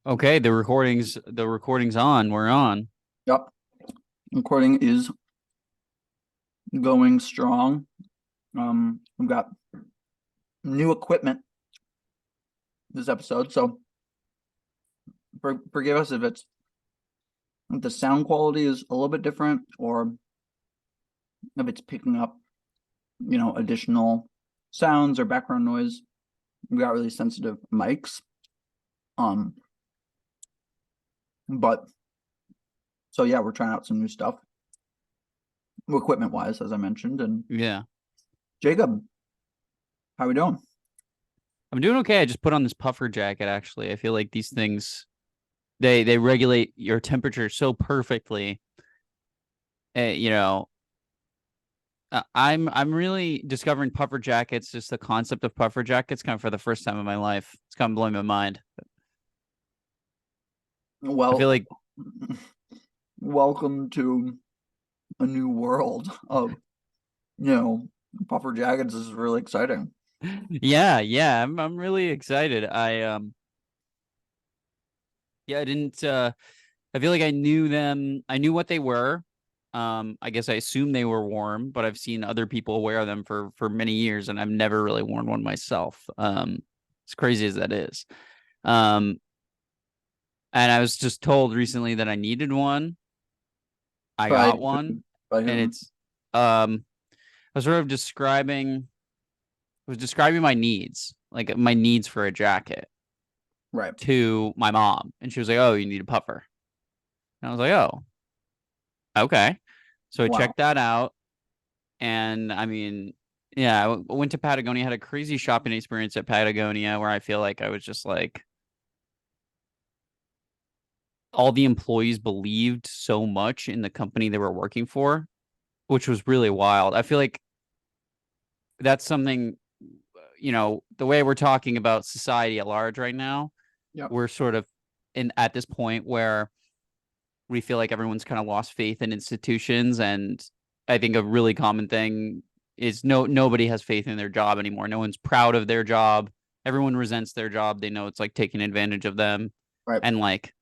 Okay, the recording's on. We're on. Yep. Recording is going strong. We've got new equipment this episode, so forgive us if the sound quality is a little bit different, or if it's picking up, additional sounds or background noise. We got really sensitive mics. But so yeah, we're trying out some new stuff, equipment wise, as I mentioned. And Yeah. Jacob, how we doing? I'm doing okay. I just put on this puffer jacket actually. I feel like these things they regulate your temperature so perfectly. You know, I'm really discovering puffer jackets, just the concept of puffer jackets kind of for the first time in my life. It's kind of blowing my mind. I feel Well, like welcome to a new world of, puffer jackets. Is really exciting. yeah, I'm really excited. I didn't I feel like I knew them. I knew what they were. I guess I assumed they were warm, but I've seen other people wear them for many years, and I've never really worn one myself. As crazy as that is. Um, and I was just told recently that I needed one. I By got one, by and whom? it's I was sort of describing my needs, like my needs for a jacket Right. to my mom, and she was like, "Oh, you need a puffer," and I was like, "Oh, okay." So I Wow. checked that out. And I mean, yeah, went to Patagonia, had a crazy shopping experience at Patagonia where I feel like I was just like all the employees believed so much in the company they were working for, which was really wild. I feel like that's something, the way we're talking about society at large right now, Yep. we're sort of in at this point where we feel like everyone's kind of lost faith in institutions. And I think a really common thing is nobody has faith in their job anymore. No one's proud of their job. Everyone resents their job. They know it's like taking advantage of them. Right. And like,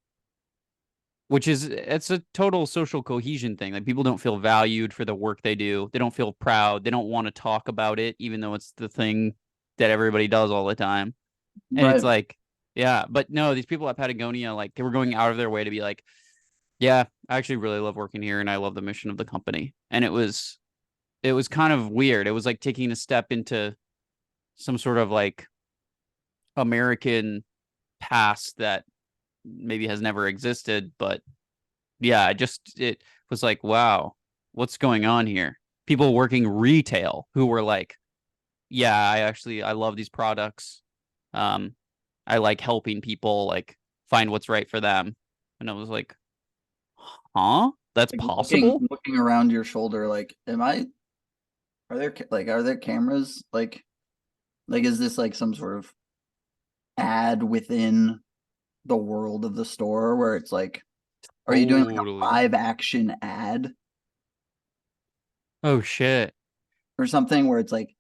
which is it's a total social cohesion thing. Like people don't feel valued for the work they do. They don't feel proud. They don't want to talk about it, even though it's the thing that everybody does all the time. And it's Right. like, yeah, but no, these people at Patagonia, like they were going out of their way to be like, yeah, I actually really love working here and I love the mission of the company. And it was kind of weird. It was like taking a step into some sort of like American past that maybe has never existed, but yeah, it was like, wow, what's going on here? People working retail who were like, yeah, I love these products. Um I like helping people like find what's right for them. And I was like, huh? That's Like looking possible? looking around your shoulder, like, are there cameras? Like, is this like some sort of ad within the world of the store where it's like, are you doing like a Totally. live action ad Oh shit. or something where it's like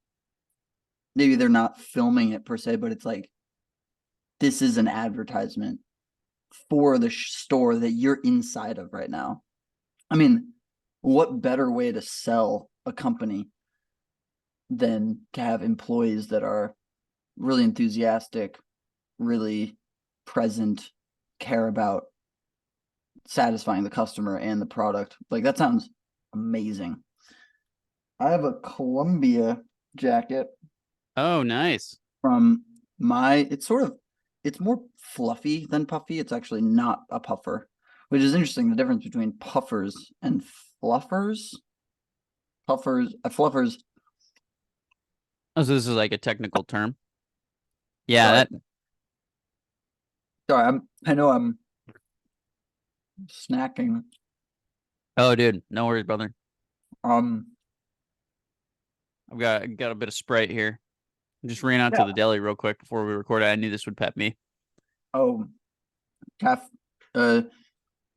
maybe they're not filming it per se, but it's like this is an advertisement for the store that you're inside of right now. I mean, what better way to sell a company than to have employees that are really enthusiastic, really present, care about satisfying the customer and the product? Like, that sounds amazing. I have a Columbia jacket Oh, nice. from it's more fluffy than puffy. It's actually not a puffer, which is interesting. The difference between puffers and fluffers. Fluffers. Oh, so this is like a technical term. Yeah, Sorry, that I know I'm snacking. oh dude, no worries, brother. Um, I've got a bit of Sprite here. I just ran out to yeah. the deli real quick before we recorded. I knew this would pet me. Oh, caf. Uh,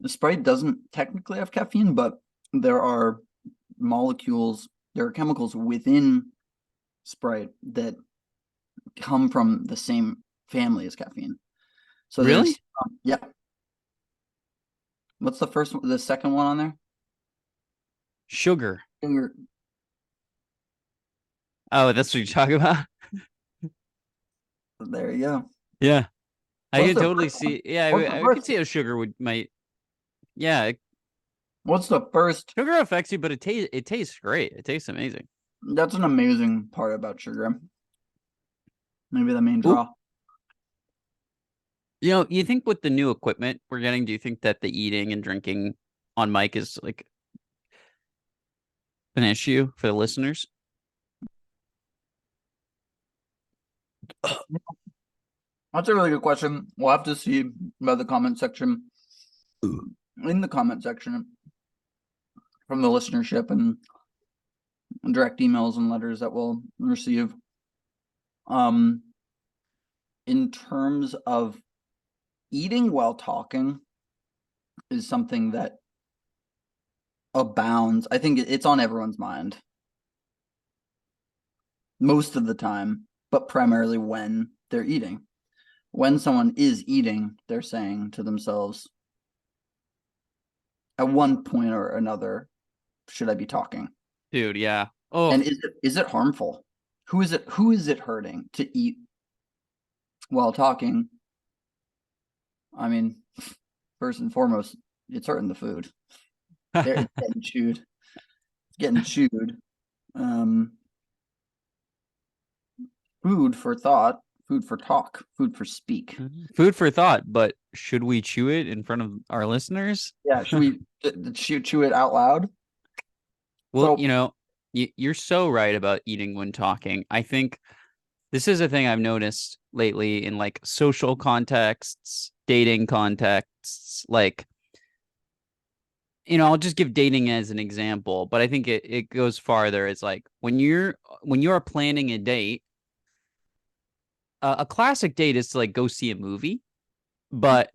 the Sprite doesn't technically have caffeine, but there are there are chemicals within Sprite that come from the same family as caffeine. So Really? there's yeah. What's the first one, the second one on there? Sugar. Sugar. Oh, that's what you're talking about? There you go. Yeah. I What's can the totally first one? see. Yeah, What's the I could first? see how sugar would might. Yeah, What's the first? sugar affects you, but it tastes great. It tastes amazing. That's an amazing part about sugar. Maybe the main Ooh, draw. you think with the new equipment we're getting, do you think that the eating and drinking on mic is like an issue for the listeners? That's a really good question. We'll have to see about the comment section. In the comment section from the listenership and direct emails and letters that we'll receive. In terms of eating while talking is something that abounds. I think it's on everyone's mind most of the time, but primarily when they're eating. When someone is eating, they're saying to themselves, at one point or another, should I be talking? Dude, yeah. Oh, And is it harmful? Who is it hurting to eat while talking? I mean, first and foremost, it's hurting the food. It's getting chewed. It's getting chewed. Um, Food for thought, food for talk, food for speak. food for thought, but should we chew it in front of our listeners? Yeah, should we chew it out loud? Well, So you're so right about eating when talking. I think this is a thing I've noticed lately in like social contexts, dating contexts, like I'll just give dating as an example, but I think it goes farther. It's like when you're planning a date, a classic date is to like go see a movie, but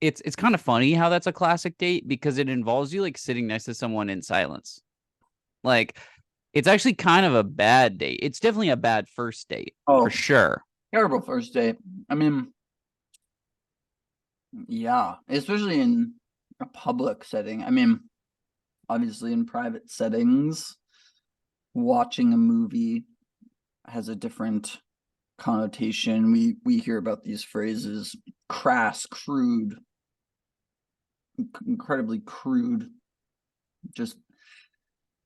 it's kind of funny how that's a classic date because it involves you like sitting next to someone in silence. Like it's actually kind of a bad date. It's definitely a bad first date for oh, sure. terrible first date. I mean, yeah, especially in a public setting. I mean, obviously in private settings, watching a movie has a different connotation. We hear about these phrases: crass, crude, incredibly crude, just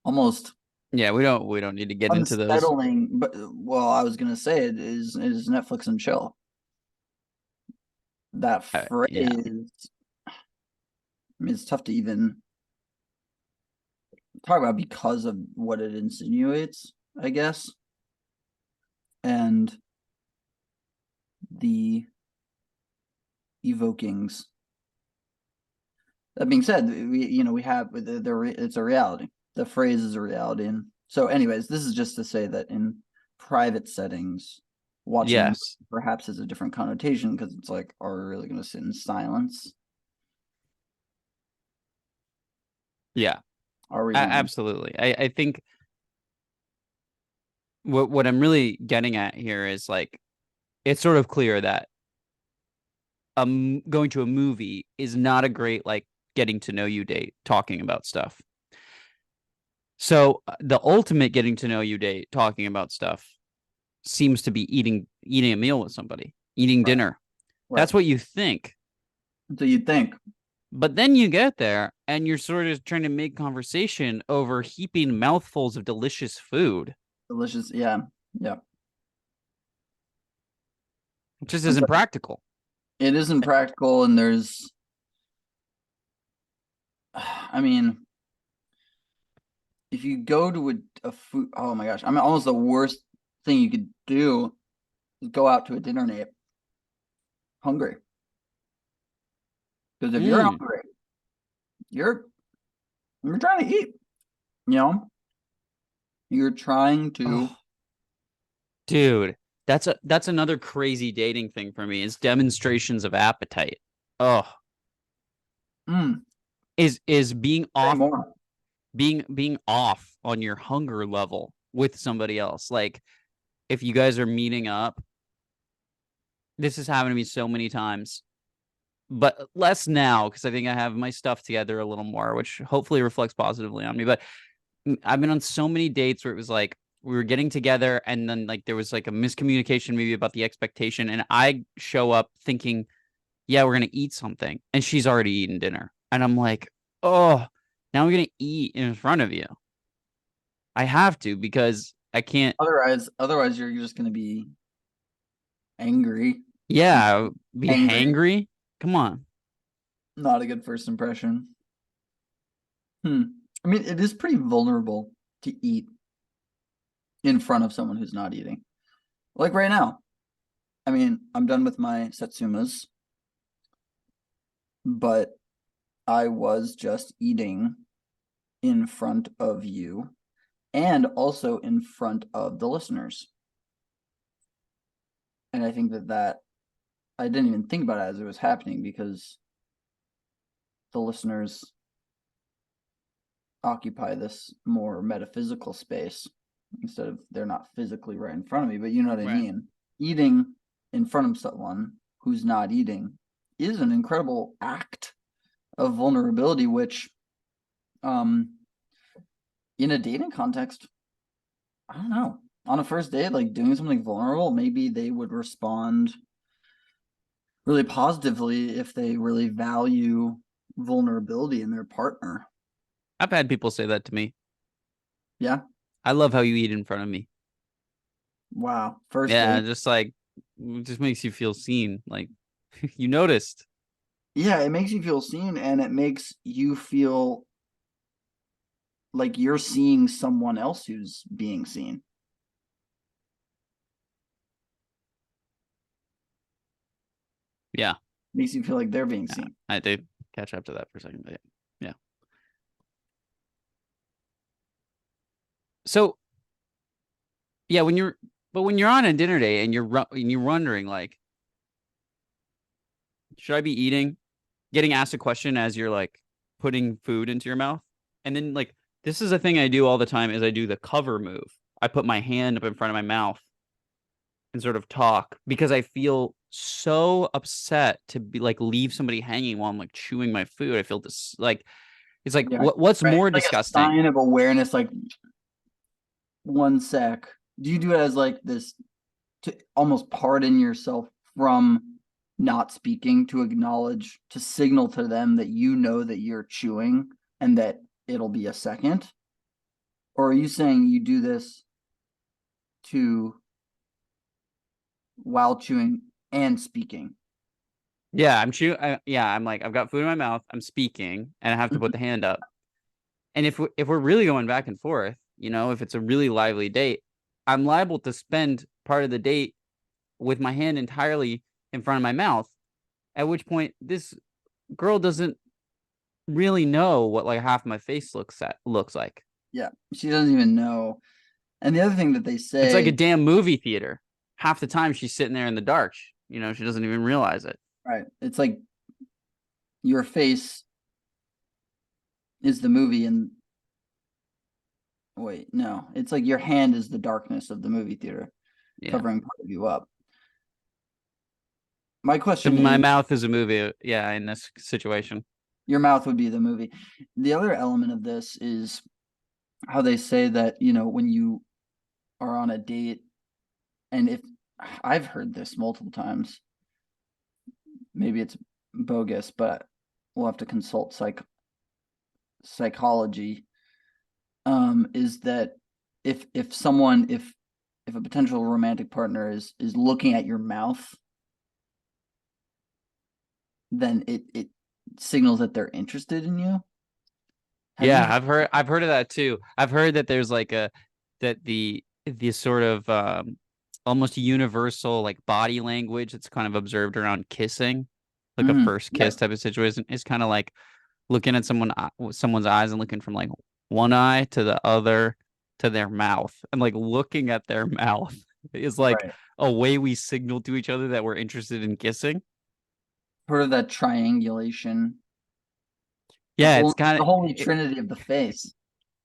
almost Yeah, we don't need to get into those. unsettling. But well, I was gonna say it is Netflix and chill. That Yeah. phrase, I mean, it's tough to even talk about because of what it insinuates, I guess. And the evokings. That being said, we have it's a reality. The phrase is a reality, and so, anyways, this is just to say that in private settings, watching a movie Yes. perhaps has a different connotation because it's like, are we really going to sit in silence? Yeah. Are we going? Absolutely. I think what I'm really getting at here is like it's sort of clear that going to a movie is not a great like getting to know you date talking about stuff. So the ultimate getting to know you date talking about stuff seems to be eating a meal with somebody, eating Right, dinner. right. That's what you think. So you think But then you get there and you're sort of trying to make conversation over heaping mouthfuls of delicious food. delicious? Yeah, yeah. It just And so isn't practical. it isn't practical, and there's, I mean, if you go to a food, oh my gosh, I mean, almost the worst thing you could do is go out to a dinner date hungry. Because if you're Mm. hungry, you're you're trying to eat. You know, you're trying to. Oh, dude, that's another crazy dating thing for me is demonstrations of appetite. Oh, Mm, is being say off more. being off on your hunger level with somebody else. Like if you guys are meeting up, this has happened to me so many times, but less now because I think I have my stuff together a little more, which hopefully reflects positively on me. But I've been on so many dates where it was like we were getting together and then like there was like a miscommunication maybe about the expectation, and I show up thinking, yeah, we're gonna eat something, and she's already eaten dinner, and I'm like, oh, now we're gonna eat in front of you. I have to because I can't. Otherwise, you're just gonna be angry. Yeah, be Angry. hangry. Come on. Not a good first impression. Hmm. I mean, it is pretty vulnerable to eat in front of someone who's not eating. Like right now. I mean, I'm done with my satsumas, but I was just eating in front of you and also in front of the listeners. And I think that I didn't even think about it as it was happening because the listeners occupy this more metaphysical space instead of they're not physically right in front of me, but you know what I Right. mean. Eating in front of someone who's not eating is an incredible act of vulnerability, which in a dating context, I don't know. On a first date, like doing something vulnerable, maybe they would respond really positively if they really value vulnerability in their partner. I've had people say that to me. Yeah. I love how you eat in front of me. Wow. First Yeah, date. just like it just makes you feel seen. Like you noticed. Yeah, it makes you feel seen and it makes you feel like you're seeing someone else who's being seen. Yeah, Makes you feel like they're being yeah. seen. I did catch up to that for a second, but yeah. Yeah. So yeah, when you're on a dinner date and you're wondering like, should I be eating? Getting asked a question as you're like putting food into your mouth, and then like this is a thing I do all the time is I do the cover move. I put my hand up in front of my mouth and sort of talk because I feel so upset to be like leave somebody hanging while I'm like chewing my food. I feel this like it's like Yeah. what's Right. more It's like a disgusting? sign of awareness, like 1 sec. Do you do it as like this to almost pardon yourself from not speaking, to acknowledge, to signal to them that you know that you're chewing and that it'll be a second? Or are you saying you do this to while chewing and speaking? Yeah, I'm chewing. Yeah, I'm like I've got food in my mouth. I'm speaking, and I have to put Mhm. the hand up. And if we're really going back and forth, if it's a really lively date, I'm liable to spend part of the date with my hand entirely in front of my mouth. At which point, this girl doesn't really know what like half my face looks like. Yeah, she doesn't even know. And the other thing that they It's like a say, damn movie theater. Half the time she's sitting there in the dark. She doesn't even realize it. right, it's like your face is the movie and wait, no, it's like your hand is the darkness of the movie theater, Yeah. covering part of you up. My So question my is, mouth is a movie. Yeah, in this situation. your mouth would be the movie. The other element of this is how they say that, when you are on a date, and if I've heard this multiple times, maybe it's bogus, but we'll have to consult psychology. Is that if a potential romantic partner is looking at your mouth, then it signals that they're interested in you. Have you Yeah, heard? I've heard of that too. I've heard that there's like that the sort of almost universal like body language that's kind of observed around kissing, like a first kiss Yep. type of situation, is kind of like looking at someone's eyes and looking from like one eye to the other to their mouth, and like looking at their mouth is like Right. a way we signal to each other that we're interested in kissing. Part of that triangulation, the Yeah, it's whole kind the holy of trinity of the face.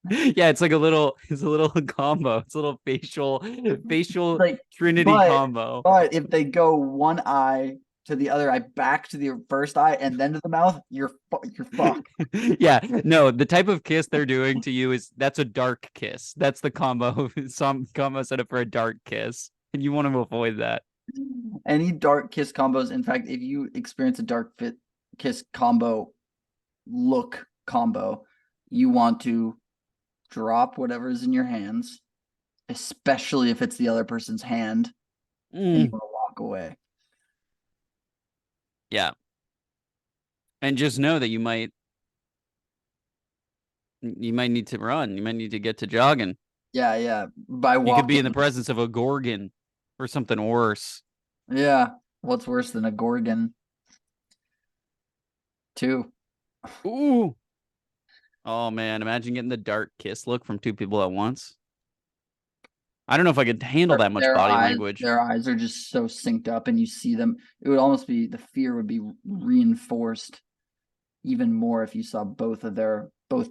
Yeah, it's a little combo. It's a little facial Like, trinity but combo. if they go one eye to the other eye, back to the first eye, and then to the mouth, you're fucked. Yeah, no, the type of kiss they're doing to you is that's a dark kiss. That's the combo, some combo set up for a dark kiss, and you want to avoid that. Any dark kiss combos. In fact, if you experience a dark fit kiss combo look combo, you want to drop whatever's in your hands, especially if it's the other person's hand, and you Mm, want to walk away. yeah, and just know that you might need to run. You might need to get to jogging. Yeah, yeah. By You could be walking. in the presence of a gorgon or something worse. Yeah. What's worse than a Gorgon? Too. Ooh. Oh man, imagine getting the dark kiss look from two people at once. I don't know if I could handle that much Their body eyes, language. their eyes are just so synced up, and you see them. It would almost be the fear would be reinforced even more if you saw both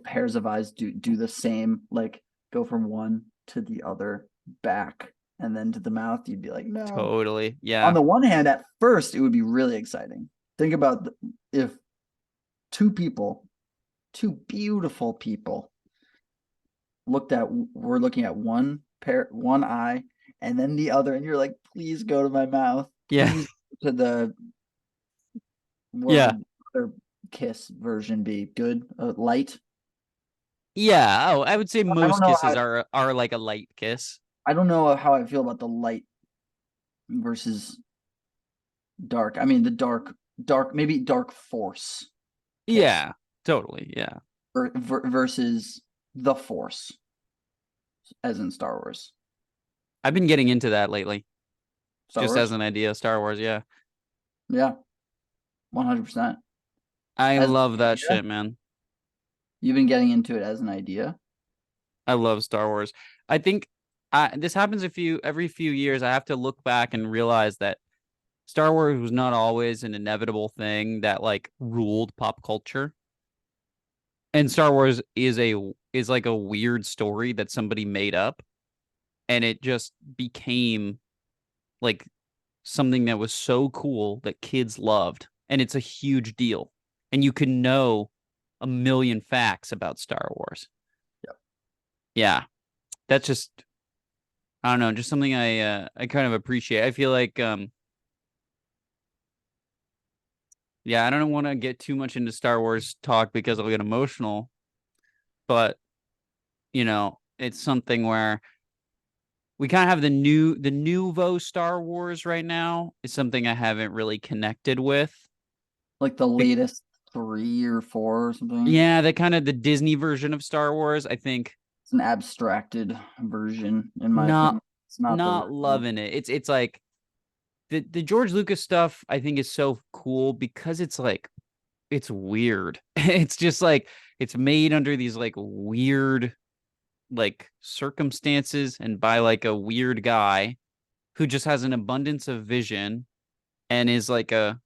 pairs of eyes do the same, like go from one to the other, back, and then to the mouth. You'd be like, no. Totally. On Yeah. the one hand, at first, it would be really exciting. Think about if two people, two beautiful people, we're looking at one eye, and then the other, and you're like, please go to my mouth, Yeah. please go to the what Yeah. would other kiss version be? Good, light. Yeah. Oh, I would say I don't most know kisses how are like a light kiss. I don't know how I feel about the light versus dark. I mean, the dark, maybe dark force kiss Yeah. Totally. Yeah. versus the force, as in Star Wars. I've been getting into that lately. Star Just as Wars, an idea, Star Wars, yeah. yeah, 100%. I As an love that idea, shit, man. you've been getting into it as an idea. I love Star Wars. I think this happens every few years. I have to look back and realize that Star Wars was not always an inevitable thing that like ruled pop culture. And Star Wars is like a weird story that somebody made up and it just became like something that was so cool that kids loved. And it's a huge deal. And you can know a million facts about Star Wars. Yep. Yeah. That's just I don't know, just something I kind of appreciate. I feel like yeah, I don't want to get too much into Star Wars talk because I'll get emotional, but it's something where we kind of have the nouveau Star Wars right now is something I haven't really connected with. Like the Be- latest 3 or 4 or something. yeah, the kind of the Disney version of Star Wars, I think It's an abstracted version, in my not opinion. It's not the not real. loving it. It's like the George Lucas stuff I think is so cool because it's like it's weird. It's just like it's made under these like weird like circumstances and by like a weird guy who just has an abundance of vision and is like a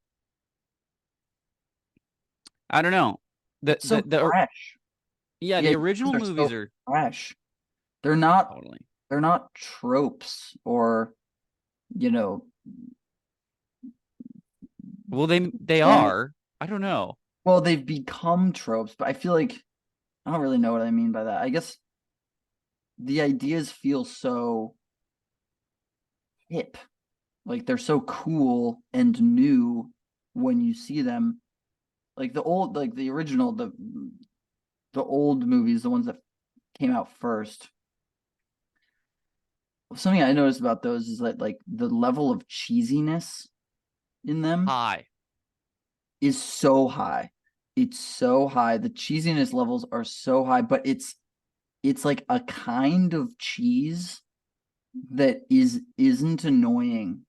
I don't know. It's so fresh. Yeah, The the ideas original are movies so are fresh. They're not totally. they're not tropes or, you know, Well, they and are. I don't know. well, they've become tropes, but I feel like I don't really know what I mean by that. I guess the ideas feel so hip. Like they're so cool and new when you see them. Like the original, the old movies, the ones that came out first. Something I noticed about those is that like the level of cheesiness in them Hi. is so high. It's so high. The cheesiness levels are so high, but it's like a kind of cheese that isn't annoying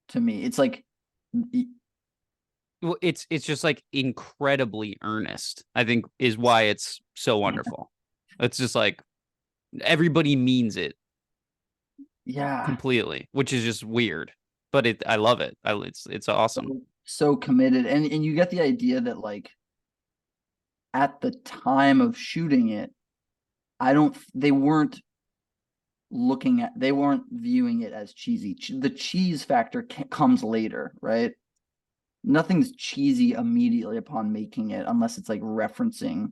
to me. It's like Well, it's just like incredibly earnest. I think is why it's so wonderful. It's just like everybody means it yeah, completely, which is just weird. But I love it. It's awesome. so committed. And you get the idea that like at the time of shooting it, I don't. They weren't looking at. They weren't viewing it as cheesy. The cheese factor comes later, right? Nothing's cheesy immediately upon making it, unless it's like referencing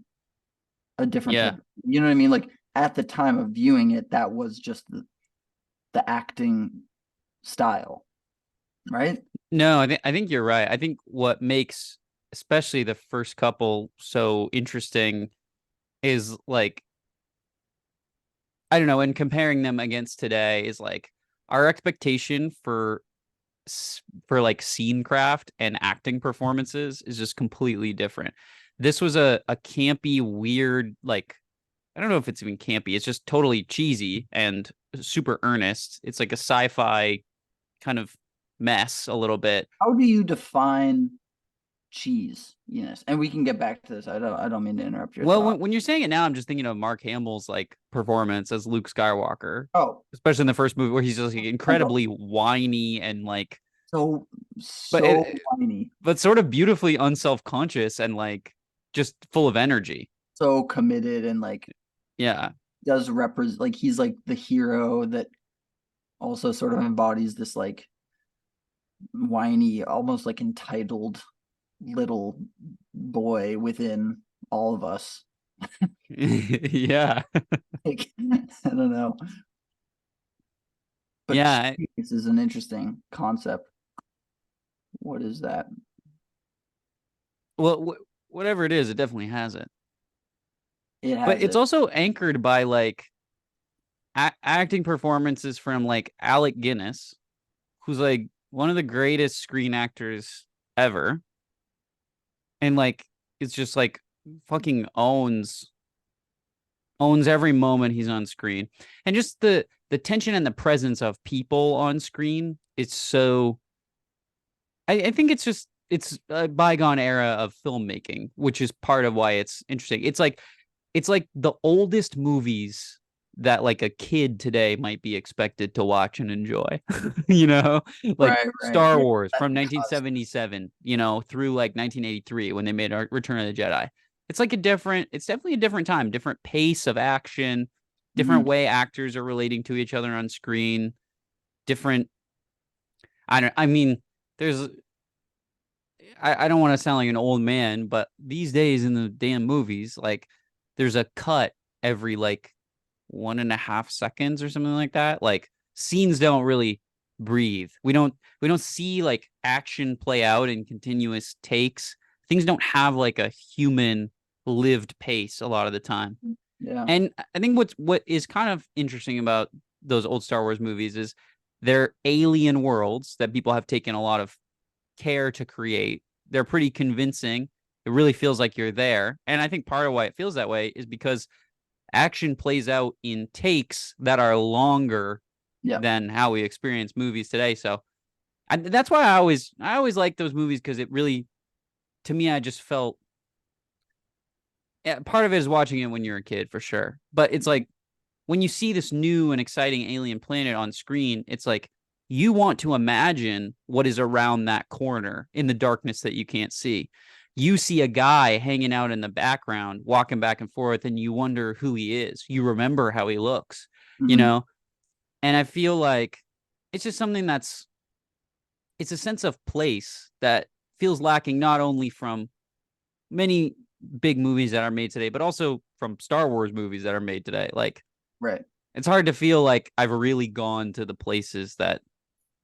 a different type. Yeah. You know what I mean? Like at the time of viewing it, that was just the acting style, right? No, I think you're right. I think what makes especially the first couple so interesting is like I don't know, and comparing them against today is like our expectation for like scene craft and acting performances is just completely different. This was a campy, weird, like I don't know if it's even campy. It's just totally cheesy and super earnest. It's like a sci-fi kind of mess a little bit. How do you define cheese? Yes, and we can get back to this. I don't mean to interrupt your Well, thought. when you're saying it now, I'm just thinking of Mark Hamill's like performance as Luke Skywalker, Oh, especially in the first movie where he's just like mental. incredibly whiny and like, So but so it, whiny, but sort of beautifully unself-conscious and like just full of energy. so committed, and like Yeah. does represent, like he's like the hero that also sort of embodies this like whiny, almost like entitled little boy within all of us. Yeah. Like, I don't know, but Yeah. cheese is an interesting concept. What is that? Well, whatever it is, it definitely has it. It But has it's it. also anchored by like acting performances from like Alec Guinness, who's like one of the greatest screen actors ever, and like it's just like fucking owns every moment he's on screen, and just the tension and the presence of people on screen. It's so I think it's a bygone era of filmmaking, which is part of why it's interesting. It's like the oldest movies that like a kid today might be expected to watch and enjoy. You know, like Right, right. Star Yeah, Wars that's from because 1977, through like 1983 when they made Return of the Jedi. It's definitely a different time, different pace of action, different mhm. way actors are relating to each other on screen, different I mean, there's I don't want to sound like an old man, but these days in the damn movies, like there's a cut every like 1.5 seconds or something like that. Like scenes don't really breathe. We don't see like action play out in continuous takes. Things don't have like a human lived pace a lot of the time. Yeah, And I think what is kind of interesting about those old Star Wars movies is they're alien worlds that people have taken a lot of care to create. They're pretty convincing. It really feels like you're there. And I think part of why it feels that way is because action plays out in takes that are longer yeah. than how we experience movies today. So that's why I always like those movies because it really to me I just felt yeah, part of it is watching it when you're a kid for sure. But it's like when you see this new and exciting alien planet on screen, it's like you want to imagine what is around that corner in the darkness that you can't see. You see a guy hanging out in the background, walking back and forth, and you wonder who he is. You remember how he looks, you Hmm. know? And I feel like it's just something it's a sense of place that feels lacking not only from many big movies that are made today, but also from Star Wars movies that are made today. Like, Right. it's hard to feel like I've really gone to the places that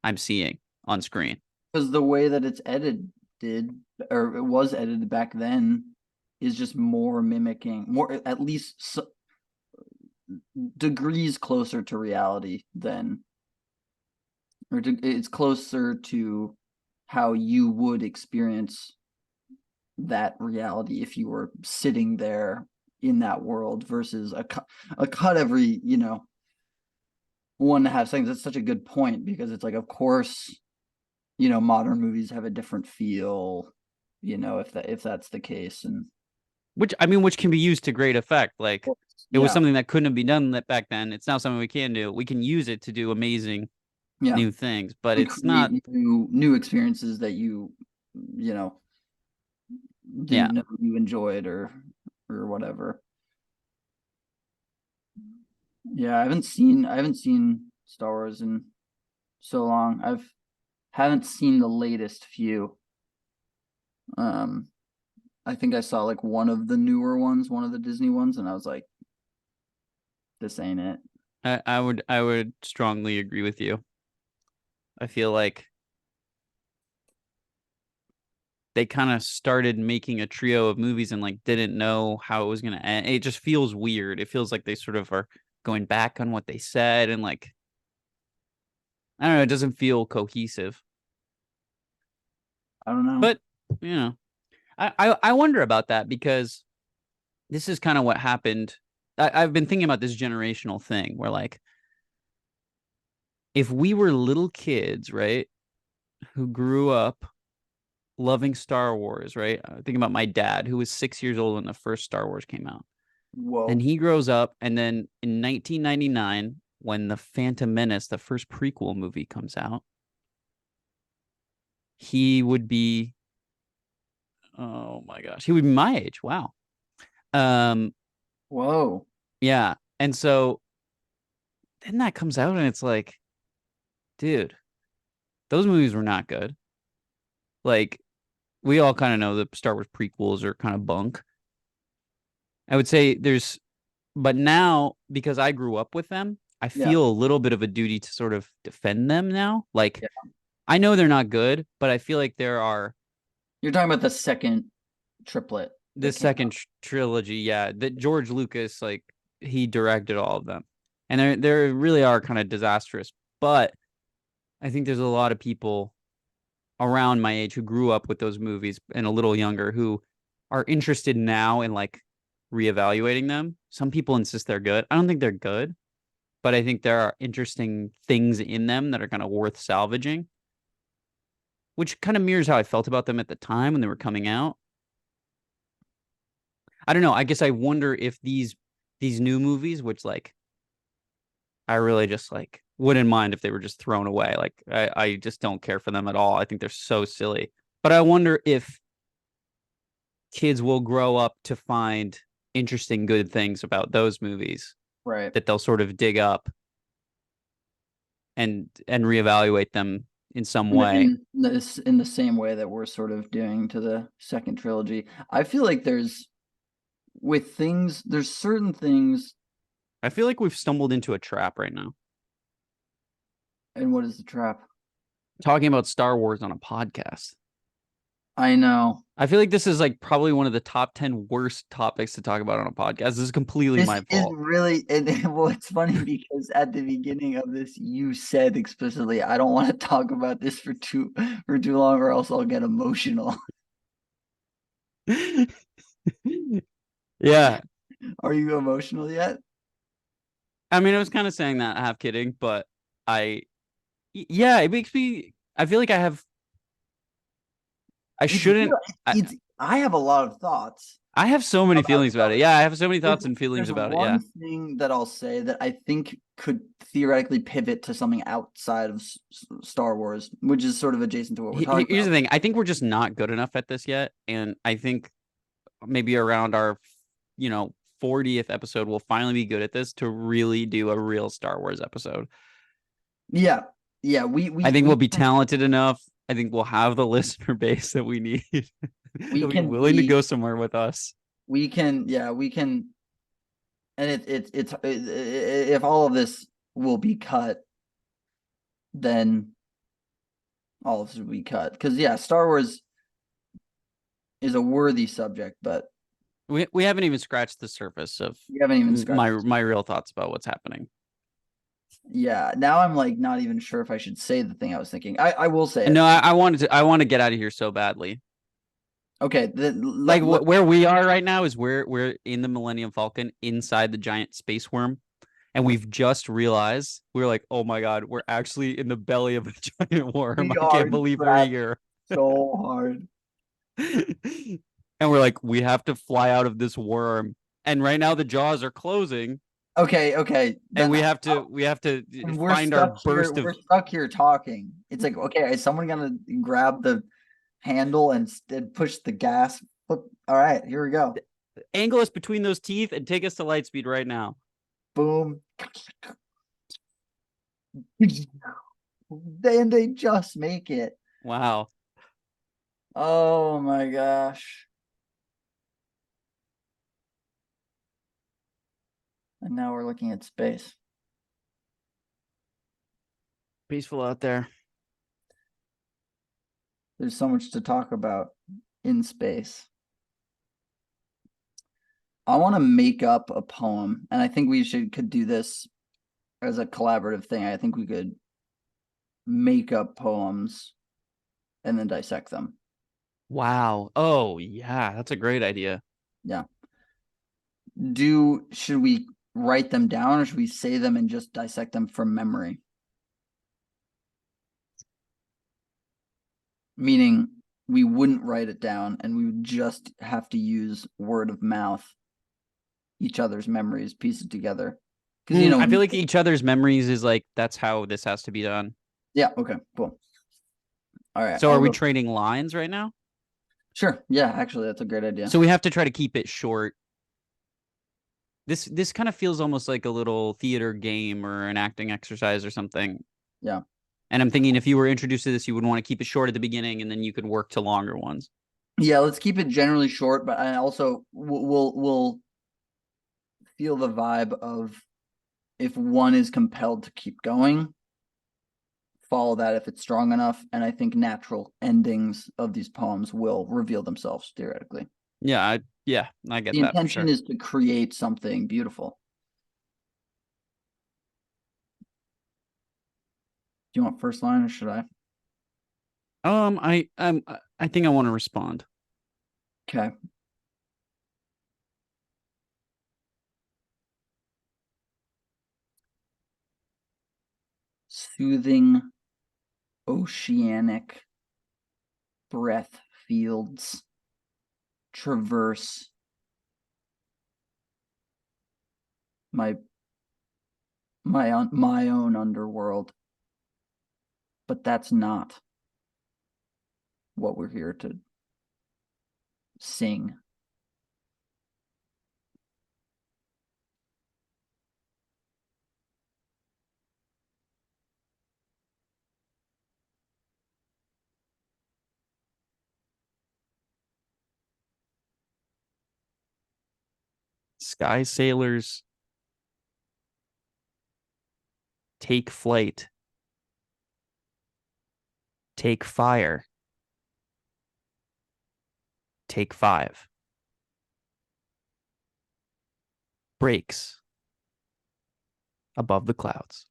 I'm seeing on screen. Because the way that it's edited, or it was edited back then, is just more mimicking, more at least degrees closer to reality than, it's closer to how you would experience that reality if you were sitting there in that world versus a cut every 1.5 seconds. That's such a good point, because it's like, of course, modern movies have a different feel, if that's the case. And Which can be used to great effect. Like it was yeah, something that couldn't be done back then. It's now something we can do. We can use it to do amazing yeah, new things, but and it's not. create new experiences that you know Yeah. didn't know you enjoyed, or whatever. Yeah, I haven't seen Star Wars in so long. Haven't seen the latest few. Um, I think I saw like one of the newer ones, one of the Disney ones, and I was like, this ain't it. I would strongly agree with you. I feel like they kind of started making a trio of movies and like didn't know how it was gonna end. It just feels weird. It feels like they sort of are going back on what they said and like I don't know, it doesn't feel cohesive. I don't know. But you know, I wonder about that because this is kind of what happened. I've been thinking about this generational thing where like if we were little kids, right, who grew up loving Star Wars, right? Think about my dad who was 6 years old when the first Star Wars came out. Then Whoa. he grows up, and then in 1999, when the Phantom Menace, the first prequel movie, comes out, he would be, oh my gosh, he would be my age. Wow. Um, Whoa. yeah. And so then that comes out, and it's like, dude, those movies were not good. Like, we all kind of know the Star Wars prequels are kind of bunk. I would say but now because I grew up with them, I Yeah. feel a little bit of a duty to sort of defend them now. Like, Yeah. I know they're not good, but I feel like there are You're talking about the second triplet the that came second out. trilogy, yeah, that George Lucas like he directed all of them, and they really are kind of disastrous. But I think there's a lot of people around my age who grew up with those movies and a little younger who are interested now in like reevaluating them. Some people insist they're good. I don't think they're good, but I think there are interesting things in them that are kind of worth salvaging, which kind of mirrors how I felt about them at the time when they were coming out. I don't know. I guess I wonder if these new movies, which like I really just like wouldn't mind if they were just thrown away. Like I just don't care for them at all. I think they're so silly. But I wonder if kids will grow up to find interesting good things about those movies Right. that they'll sort of dig up and reevaluate them in some way. In the same way that we're sort of doing to the second trilogy. I feel like there's certain things. I feel like we've stumbled into a trap right now. And what is the trap? Talking about Star Wars on a podcast. I know. I feel like this is like probably one of the top 10 worst topics to talk about on a podcast. This is completely This my is fault. really, and well, it's funny because at the beginning of this, you said explicitly, "I don't want to talk about this for too long, or else I'll get emotional." Yeah. Are you emotional yet? I mean, I was kind of saying that half kidding, but I, yeah, it makes me, I feel like I It's weird. shouldn't, I, I have a lot of thoughts I have so many about feelings about Star it. Wars. Yeah, I have so many There's thoughts and feelings there's about it. one Yeah. thing that I'll say that I think could theoretically pivot to something outside of Star Wars, which is sort of adjacent to what we're talking Here's the about. thing. I think we're just not good enough at this yet. And I think maybe around our, 40th episode, we'll finally be good at this to really do a real Star Wars episode. Yeah, yeah, I think we'll be talented enough. I think we'll have the listener base that we need. we They'll be can willing to go somewhere with us. we can yeah we can, and if all of this will be cut, then all of this will be cut because yeah, Star Wars is a worthy subject, but We haven't even scratched the surface of we haven't even scratched this. my real thoughts about what's happening. Yeah, now I'm like not even sure if I should say the thing I was thinking. I will say And it. no, I want to get out of here so badly. Okay, Like where we are right now is we're in the Millennium Falcon inside the giant space worm, and we're, we've just realized we're like, oh my god, we're actually in the belly of a giant worm. we I are can't believe we're trapped here. so hard. And we're like, we have to fly out of this worm. And right now the jaws are closing, Okay, and then we have to and we're find our stuck here. burst of We're stuck here talking. It's like, okay, is someone gonna grab the handle and push the gas? Look, all right, here we go. angle us between those teeth and take us to light speed right now. Boom. Then they just make it. Wow. Oh my gosh. And now we're looking at space. Peaceful out there. There's so much to talk about in space. I want to make up a poem, and I think we could do this as a collaborative thing. I think we could make up poems and then dissect them. Wow. Oh, yeah, that's a great idea. Yeah. Should we write them down or should we say them and just dissect them from memory? Meaning we wouldn't write it down and we would just have to use word of mouth, each other's memories, piece it together. Because I feel like each other's memories is like that's how this has to be done. yeah, okay, cool. All right, So are I'll we go. trading lines right now? Sure. Yeah, actually, that's a great idea. So we have to try to keep it short. This kind of feels almost like a little theater game or an acting exercise or something. Yeah. And I'm thinking if you were introduced to this, you would want to keep it short at the beginning and then you could work to longer ones. Yeah, let's keep it generally short, but I also we'll feel the vibe of if one is compelled to keep going, follow that if it's strong enough. And I think natural endings of these poems will reveal themselves theoretically. Yeah, I get The that for intention sure. is to create something beautiful. Do you want first line or should I? I think I want to respond. Okay. Soothing oceanic breath fields traverse my my own underworld, but that's not what we're here to sing. Sky sailors take flight, take fire, take five. Breaks above the clouds.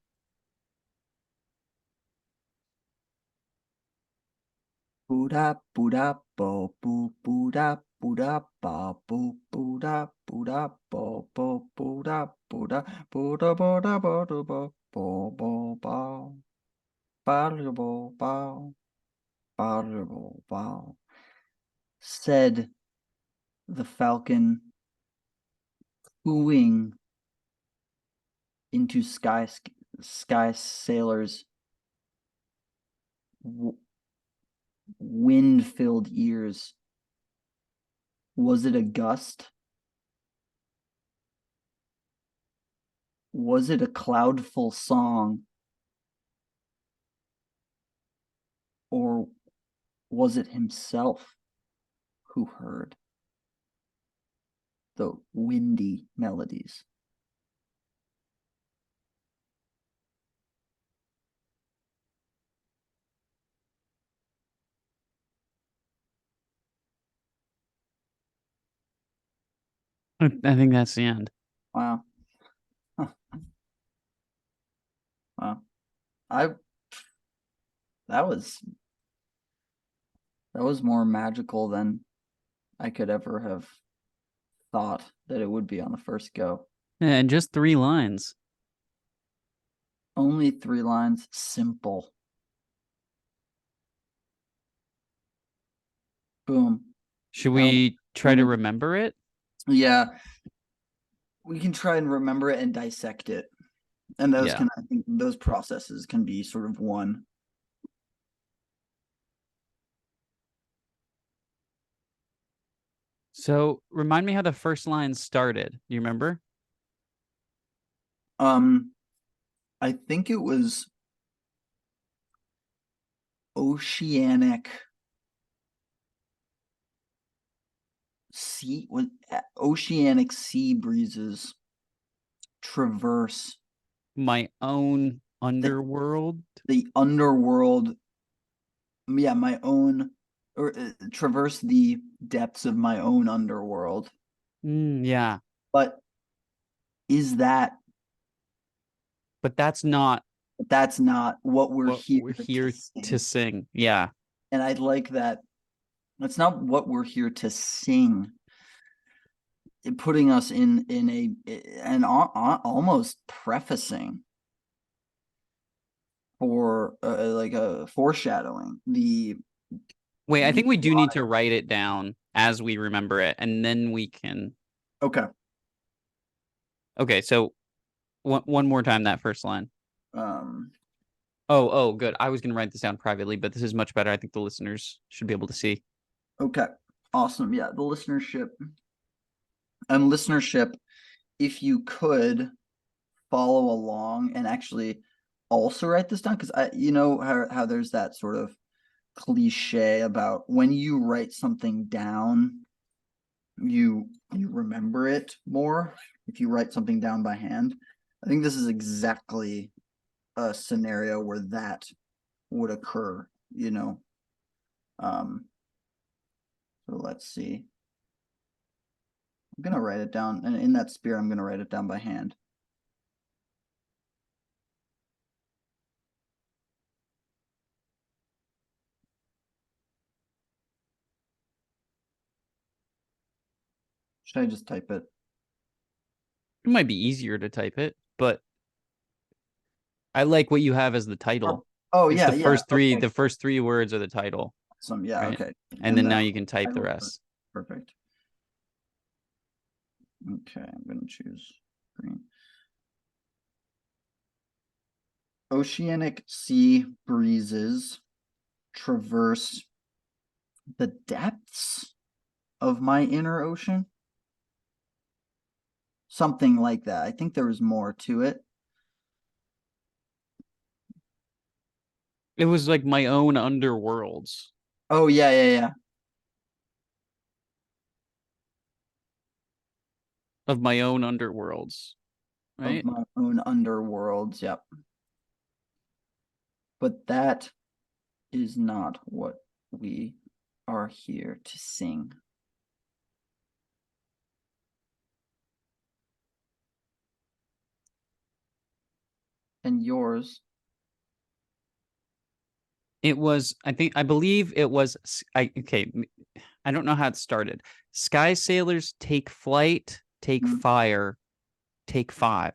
Buda Buda bo bu Buda Buda ba bu Buda Buda bo bo Buda Buda Buda Buda Buda bo bo bo bow valuable bow valuable bow, said the falcon, cooing into sky sailors' wind-filled ears. Was it a gust? Was it a cloudful song? Or was it himself who heard the windy melodies? I think that's the end. Wow. Huh. Wow. I that was more magical than I could ever have thought that it would be on the first go. And just 3 lines. Only 3 lines, simple. Boom. Should I don't we try to wanna- remember it? Yeah, we can try and remember it and dissect it. And Yeah. I think those processes can be sort of one. So remind me how the first line started. You remember? Um, I think it was oceanic oceanic sea breezes traverse My own the underworld. underworld. Yeah, my own, or traverse the depths of my own underworld. Yeah, But is that but that's not what we're what here we're to here to sing. sing. Yeah. And I like that. That's not what we're here to sing. Putting us in an almost prefacing for like a foreshadowing Wait, I the think we do need to erotic. write it down as we remember it, and then we can. Okay. Okay, so one more time that first line. Um, Oh, good. I was gonna write this down privately, but this is much better. I think the listeners should be able to see. okay. Awesome. Yeah, the listenership, if you could follow along and actually also write this down, because you know how there's that sort of cliche about when you write something down, you remember it more if you write something down by hand. I think this is exactly a scenario where that would occur, you know. Um, so let's see. I'm gonna write it down, and in that spirit, I'm gonna write it down by hand. Should I just type it? It might be easier to type it, but I like what you have as the Oh, title. oh It's yeah, yeah. Okay, the first three words are the title, awesome. Yeah, right? okay. And And then the now you can type the title, rest. perfect. Okay, I'm gonna choose green. Oceanic sea breezes traverse the depths of my inner ocean. Something like that. I think there was more to it. It was like my own underworlds Oh yeah, yeah, yeah. of my own underworlds, Of right? my own underworlds. Yep. But that is not what we are here to sing. And yours. It was, I believe it was, okay, I don't know how it started. Sky sailors take flight, take Mm, fire, take five.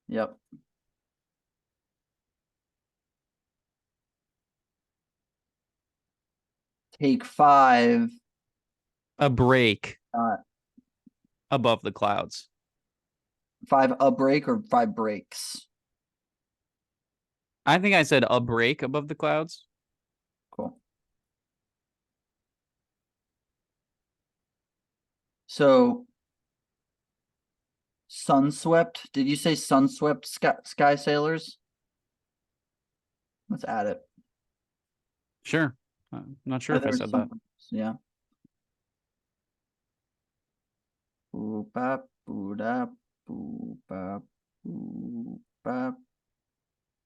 yep. Take five. A break Uh, above the clouds. five a break or five breaks. I think I said a break above the clouds. Cool. So sunswept. Did you say sunswept sky sailors? Let's add it. Sure. I'm not sure Are if I there said that. some? Yeah. Boop bap boop da boop bap boop bap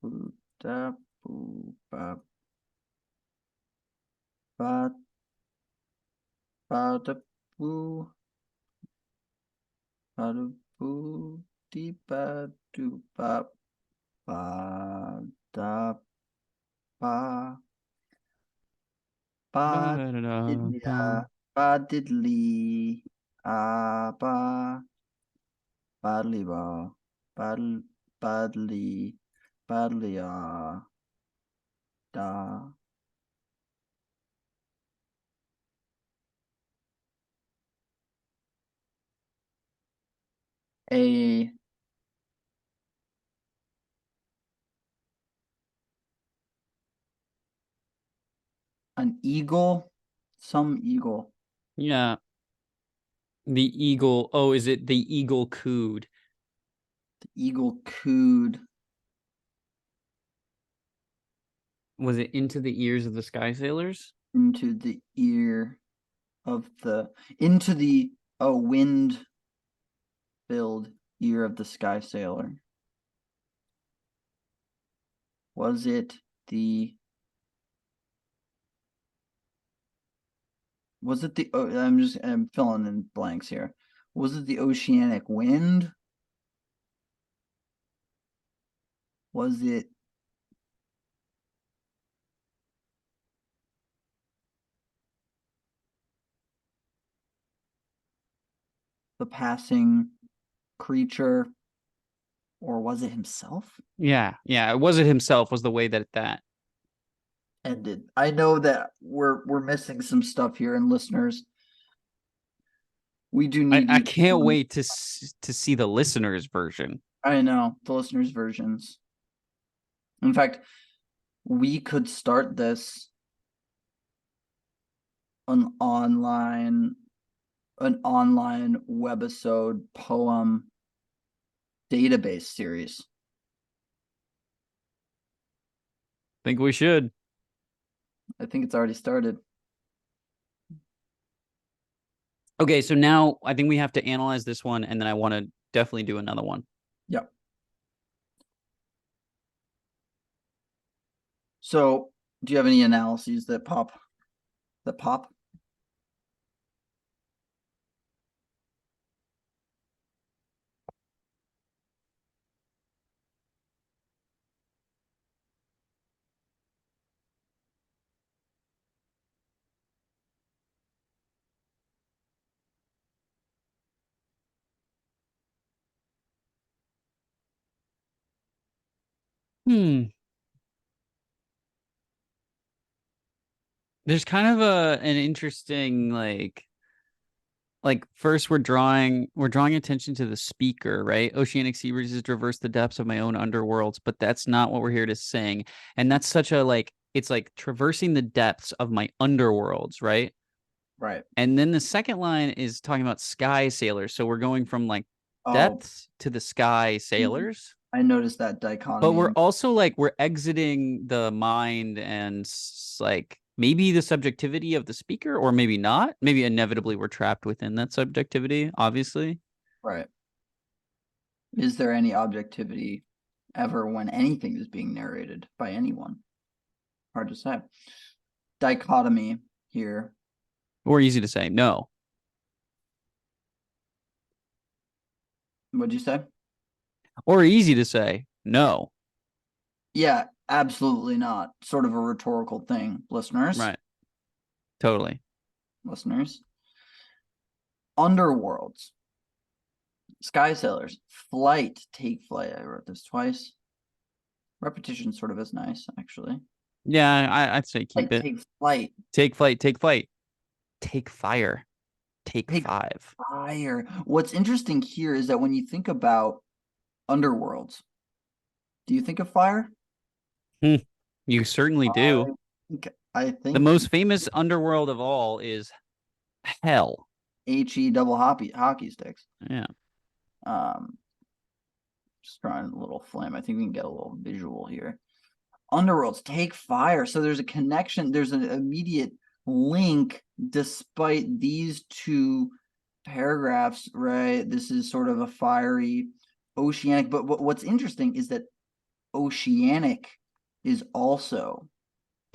boop da boop bap ba ba da boo ba da boo dee ba doo bap ba da ba ba Ba-da-da-ba. diddly ba diddly ba badly ba badly badly badly da a an eagle, some eagle. Yeah. The eagle. Oh, is it the eagle cooed? The eagle cooed. Was it into the ears of the sky sailors? Into the ear of the into the wind filled ear of the sky sailor. Was it the I'm filling in blanks here. Was it the oceanic wind? Was it the passing creature, or was it himself? Yeah, yeah. Was it himself? Was the way that Ended. I know that we're missing some stuff here, and listeners, we do need I you. can't wait to see the listeners' version. I know the listeners' versions. In fact, we could start this an online webisode poem database series. Think we should. I think it's already started. Okay, so now I think we have to analyze this one, and then I want to definitely do another one. Yep. So, do you have any analyses that pop? That pop? Hmm. There's kind of an interesting first we're drawing attention to the speaker, right? Oceanic sea breezes traverse the depths of my own underworlds, but that's not what we're here to sing. And that's such a it's like traversing the depths of my underworlds, right? Right. And then the second line is talking about sky sailors. So we're going from like Oh, depths to the sky sailors. I noticed that But dichotomy. we're also we're exiting the mind and like maybe the subjectivity of the speaker, or maybe not. Maybe inevitably we're trapped within that subjectivity, obviously. Right. Is there any objectivity ever when anything is being narrated by anyone? Hard to say. Dichotomy here. Or easy to say, no. What'd you say? Or easy to say, no. Yeah, absolutely not. Sort of a rhetorical thing, listeners. Right. Totally. Listeners. Underworlds. Sky sailors. Flight. Take flight. I wrote this twice. Repetition sort of is nice, actually. Yeah, I'd say keep it. Take flight. Take flight, take flight. Take fire. Take Take five. fire. What's interesting here is that when you think about underworlds, do you think of fire? Hmm. You certainly do. I The think most famous underworld of all is hell. HE double hockey sticks. Yeah. Um, just drawing a little flame. I think we can get a little visual here. Underworlds take fire. So there's a connection. There's an immediate link despite these two paragraphs, right? This is sort of a fiery oceanic. But what's interesting is that oceanic is also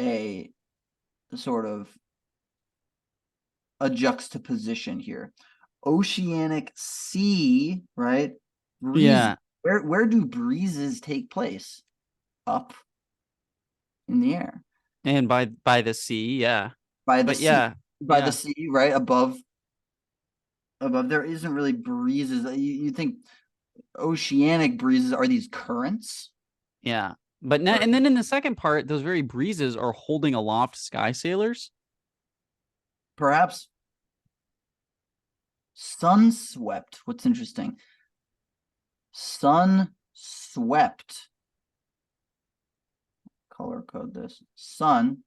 a sort of a juxtaposition here. Oceanic sea, right? Breeze. Yeah. Where do breezes take place? Up in the air. And by the sea, yeah. By the But sea. yeah, By the yeah. sea, right? Above there isn't really breezes. You think oceanic breezes are these currents? Yeah. But Or and then in the second part, those very breezes are holding aloft sky sailors. perhaps sun swept. What's interesting? Sun swept. Color code this. Sun.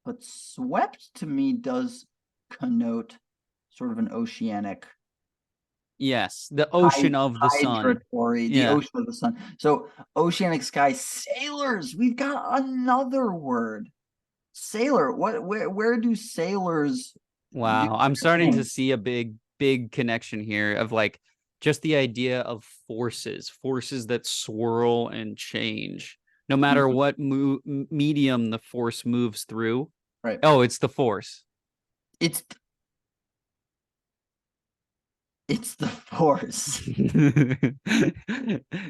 But swept to me does connote sort of an oceanic Yes, the ocean of the sun. Hydratory, the Yeah. ocean of the sun. So oceanic sky sailors. We've got another word. Sailor. Where do sailors do Wow. I'm their starting to thing? see a big connection here of like just the idea of forces, forces that swirl and change, no matter Mhm. what medium the force moves through. Right. Oh, it's the force. It's it's the force.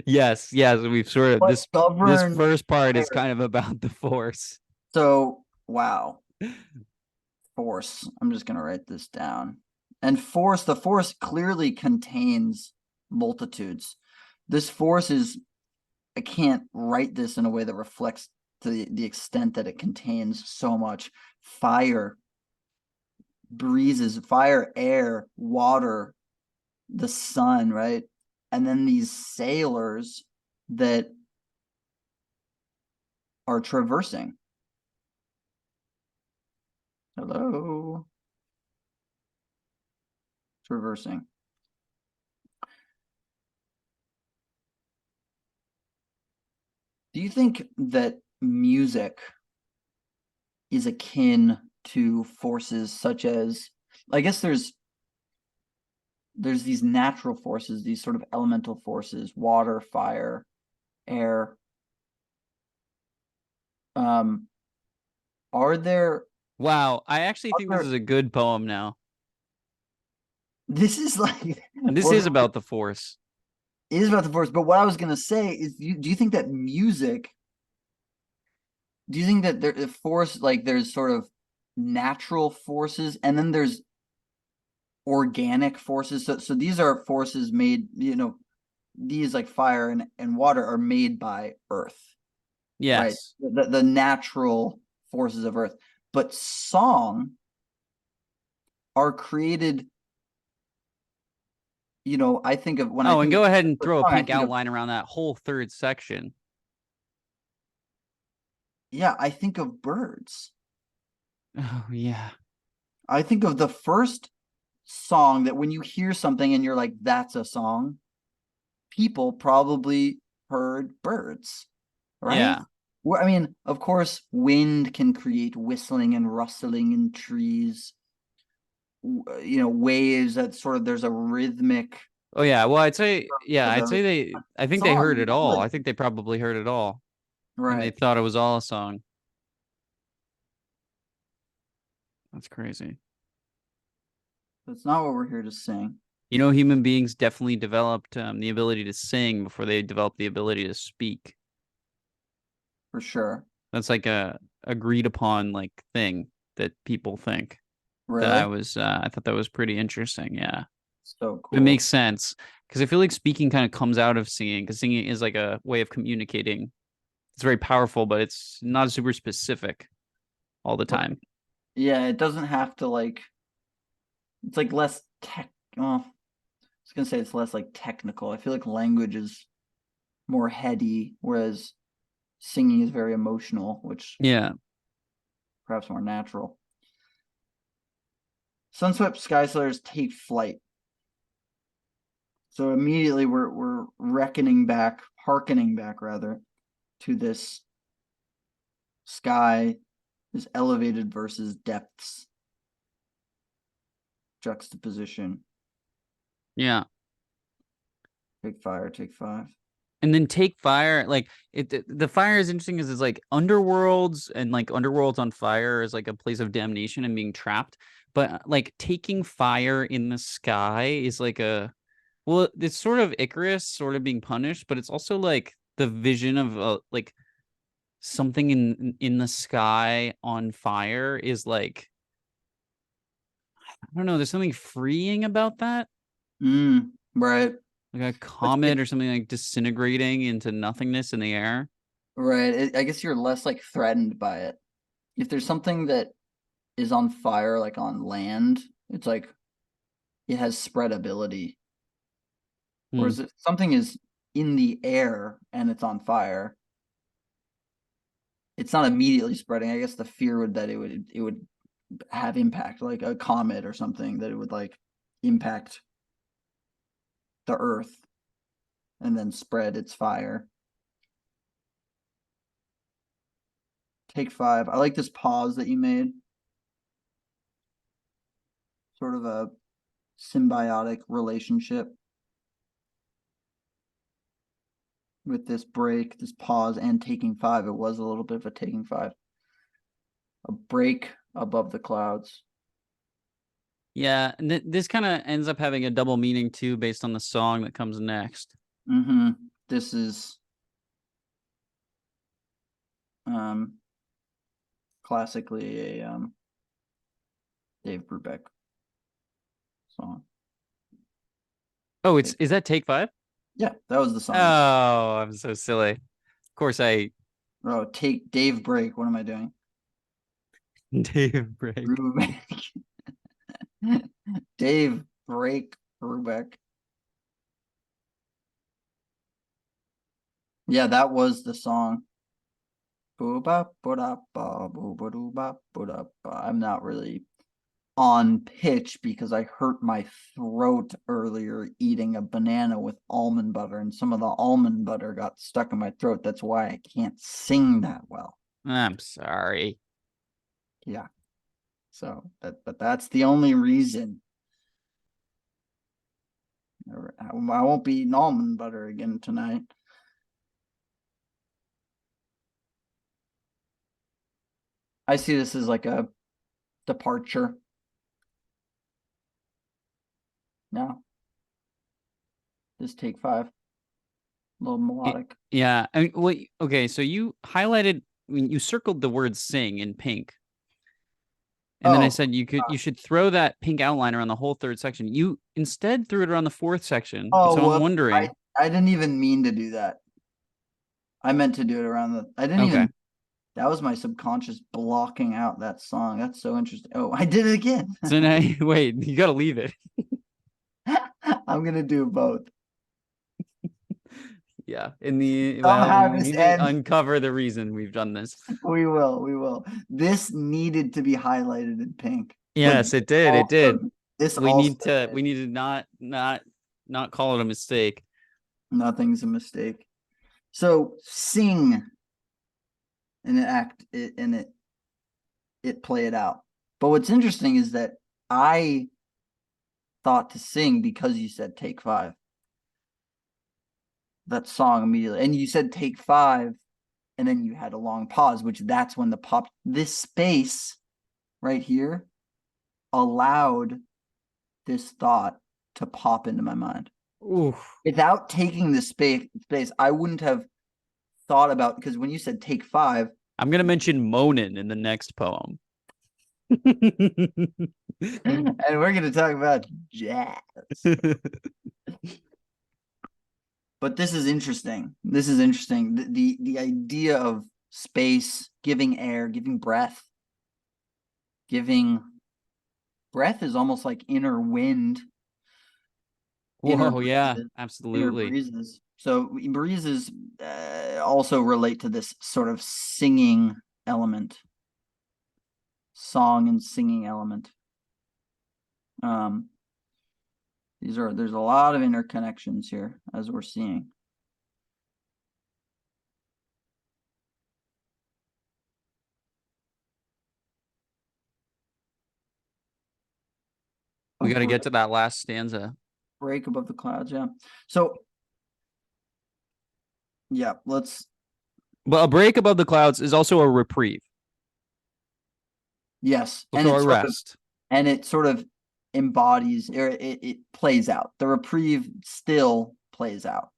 Yes, yes, we've sort of What this governs first part is fire? kind of about the force. So wow. Force. I'm just gonna write this down. And force, the force clearly contains multitudes. This force is, I can't write this in a way that reflects to the extent that it contains so much. Fire, breezes, fire, air, water, the sun, right? And then these sailors that are traversing. Hello, traversing. Do you think that music is akin to forces such as, I guess there's these natural forces, these sort of elemental forces, water, fire, air. Um, are there Wow, I actually think this other? is a good poem now. This is like, This well, is this about the force. is about the force. But what I was gonna say is, do you think that music? Do you think that there force, like there's sort of natural forces, and then there's organic forces? So these are forces made, these like fire and water are made by Earth, right? Yes. The natural forces of Earth. But song are created, I think of when I Oh, and think of go ahead and the throw a song, I pink think of, outline around that whole third section. yeah, I think of birds. Oh, yeah. I think of the first song that when you hear something and you're like, that's a song, people probably heard birds, right? Yeah. Well, I mean, of course, wind can create whistling and rustling in trees, waves that sort of there's a rhythmic Oh, yeah. Well, I'd rhythm. say I think they Song heard is it all. I melody, think they probably heard it all. And they right? thought it was all a song. That's crazy. That's not what we're here to sing, You know, human beings definitely developed the ability to sing before they developed the ability to speak. for sure. That's like a agreed upon like thing that people think that Really? I thought that was pretty interesting. Yeah. So It makes cool. sense because I feel like speaking kind of comes out of singing because singing is like a way of communicating. It's very powerful, but it's not super specific all the Right. time. Yeah, it doesn't have to like, it's like less tech. Oh, I was gonna say it's less like technical. I feel like language is more heady, whereas singing is very emotional, which Yeah. perhaps more natural. Sunswept sky slayers take flight. So immediately we're hearkening back rather, to this sky, this elevated versus depths juxtaposition. Yeah. Take fire, take five. And then take fire, like the fire is interesting because it's like underworlds and like underworlds on fire is like a place of damnation and being trapped. But like taking fire in the sky is like well, it's sort of Icarus sort of being punished, but it's also like the vision of like something in the sky on fire is like I don't know, there's something freeing about that. Right. Like a It comet or something like disintegrating into nothingness in the air. right. I guess you're less like threatened by it. If there's something that is on fire, like on land, it's like it has spreadability. Hmm. Whereas if something is in the air and it's on fire, it's not immediately spreading. I guess the fear would that it would have impact, like a comet or something, that it would like impact the earth and then spread its fire. Take 5. I like this pause that you made. Sort of a symbiotic relationship with this break, this pause, and taking 5. It was a little bit of a taking 5. A break above the clouds. Yeah, and this kind of ends up having a double meaning too, based on the song that comes next. Mm-hmm. This is classically a Dave Brubeck song. Oh, is that Take Five? Yeah, that was the song. Oh, I'm so silly. Of course, I Oh, take Dave break. What am I doing? Dave Break. Brubeck. Dave break Brubeck. Yeah, that was the song. I'm not really on pitch because I hurt my throat earlier eating a banana with almond butter, and some of the almond butter got stuck in my throat. That's why I can't sing that well. I'm sorry. Yeah. So but that's the only reason. I won't be eating almond butter again tonight. I see this as like a departure. No. Just take 5. A little melodic. Yeah. I mean, okay, so you highlighted, I mean, you circled the word sing in pink. And then I Oh, said you should throw that pink outline around the whole third section. You instead threw it around the fourth section. oh, So I'm whoops. wondering. I didn't even mean to do that. I meant to do it around the. I didn't Okay. even. That was my subconscious blocking out that song. That's so interesting. Oh, I did it again. So now wait, you got to leave it. I'm gonna do both. Yeah. In the well, Somehow we this need to ends. uncover the reason we've done this. We will. We will. This needed to be highlighted in pink. Like Yes, it did. It did. this We also need to did. we need to not call it a mistake. Nothing's a mistake. So sing and it play it out. But what's interesting is that I thought to sing because you said take 5. That song immediately. And you said take 5, and then you had a long pause, which that's when the pop this space right here allowed this thought to pop into my mind. Oof. Without taking the space, I wouldn't have thought about, because when you said take 5, I'm gonna mention Monin in the next poem. and we're gonna talk about jazz. But this is interesting. This is interesting. The idea of space, giving air, giving breath. Giving breath is almost like inner wind, inner Whoa, yeah, breezes, inner absolutely. breezes. So breezes also relate to this sort of singing element, song and singing element. There's a lot of interconnections here as we're seeing. We got to Break, get to that last stanza. break above the clouds, yeah. So yeah, let's But a break above the clouds is also a reprieve, yes, also a rest and it sort of embodies, or it plays out. The reprieve still plays out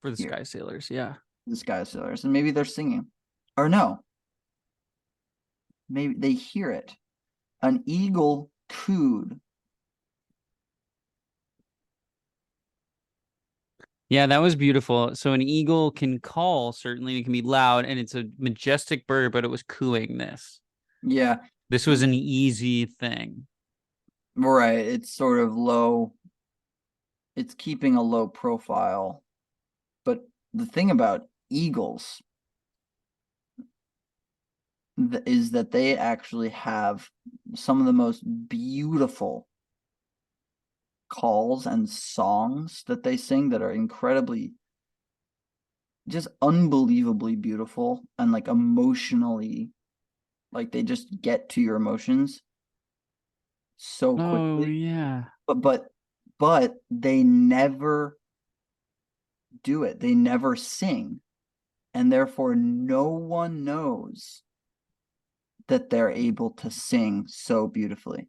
for the here. Sky Sailors. Yeah. The Sky Sailors, and maybe they're singing, or no, maybe they hear it. An eagle cooed. Yeah, that was beautiful. So an eagle can call, certainly, it can be loud, and it's a majestic bird, but it was cooing this. Yeah, This was an easy thing. right. It's sort of low. It's keeping a low profile. But the thing about eagles is that they actually have some of the most beautiful calls and songs that they sing that are incredibly, just unbelievably beautiful and like emotionally, like they just get to your emotions so Oh quickly. yeah. But they never do it. They never sing, and therefore no one knows that they're able to sing so beautifully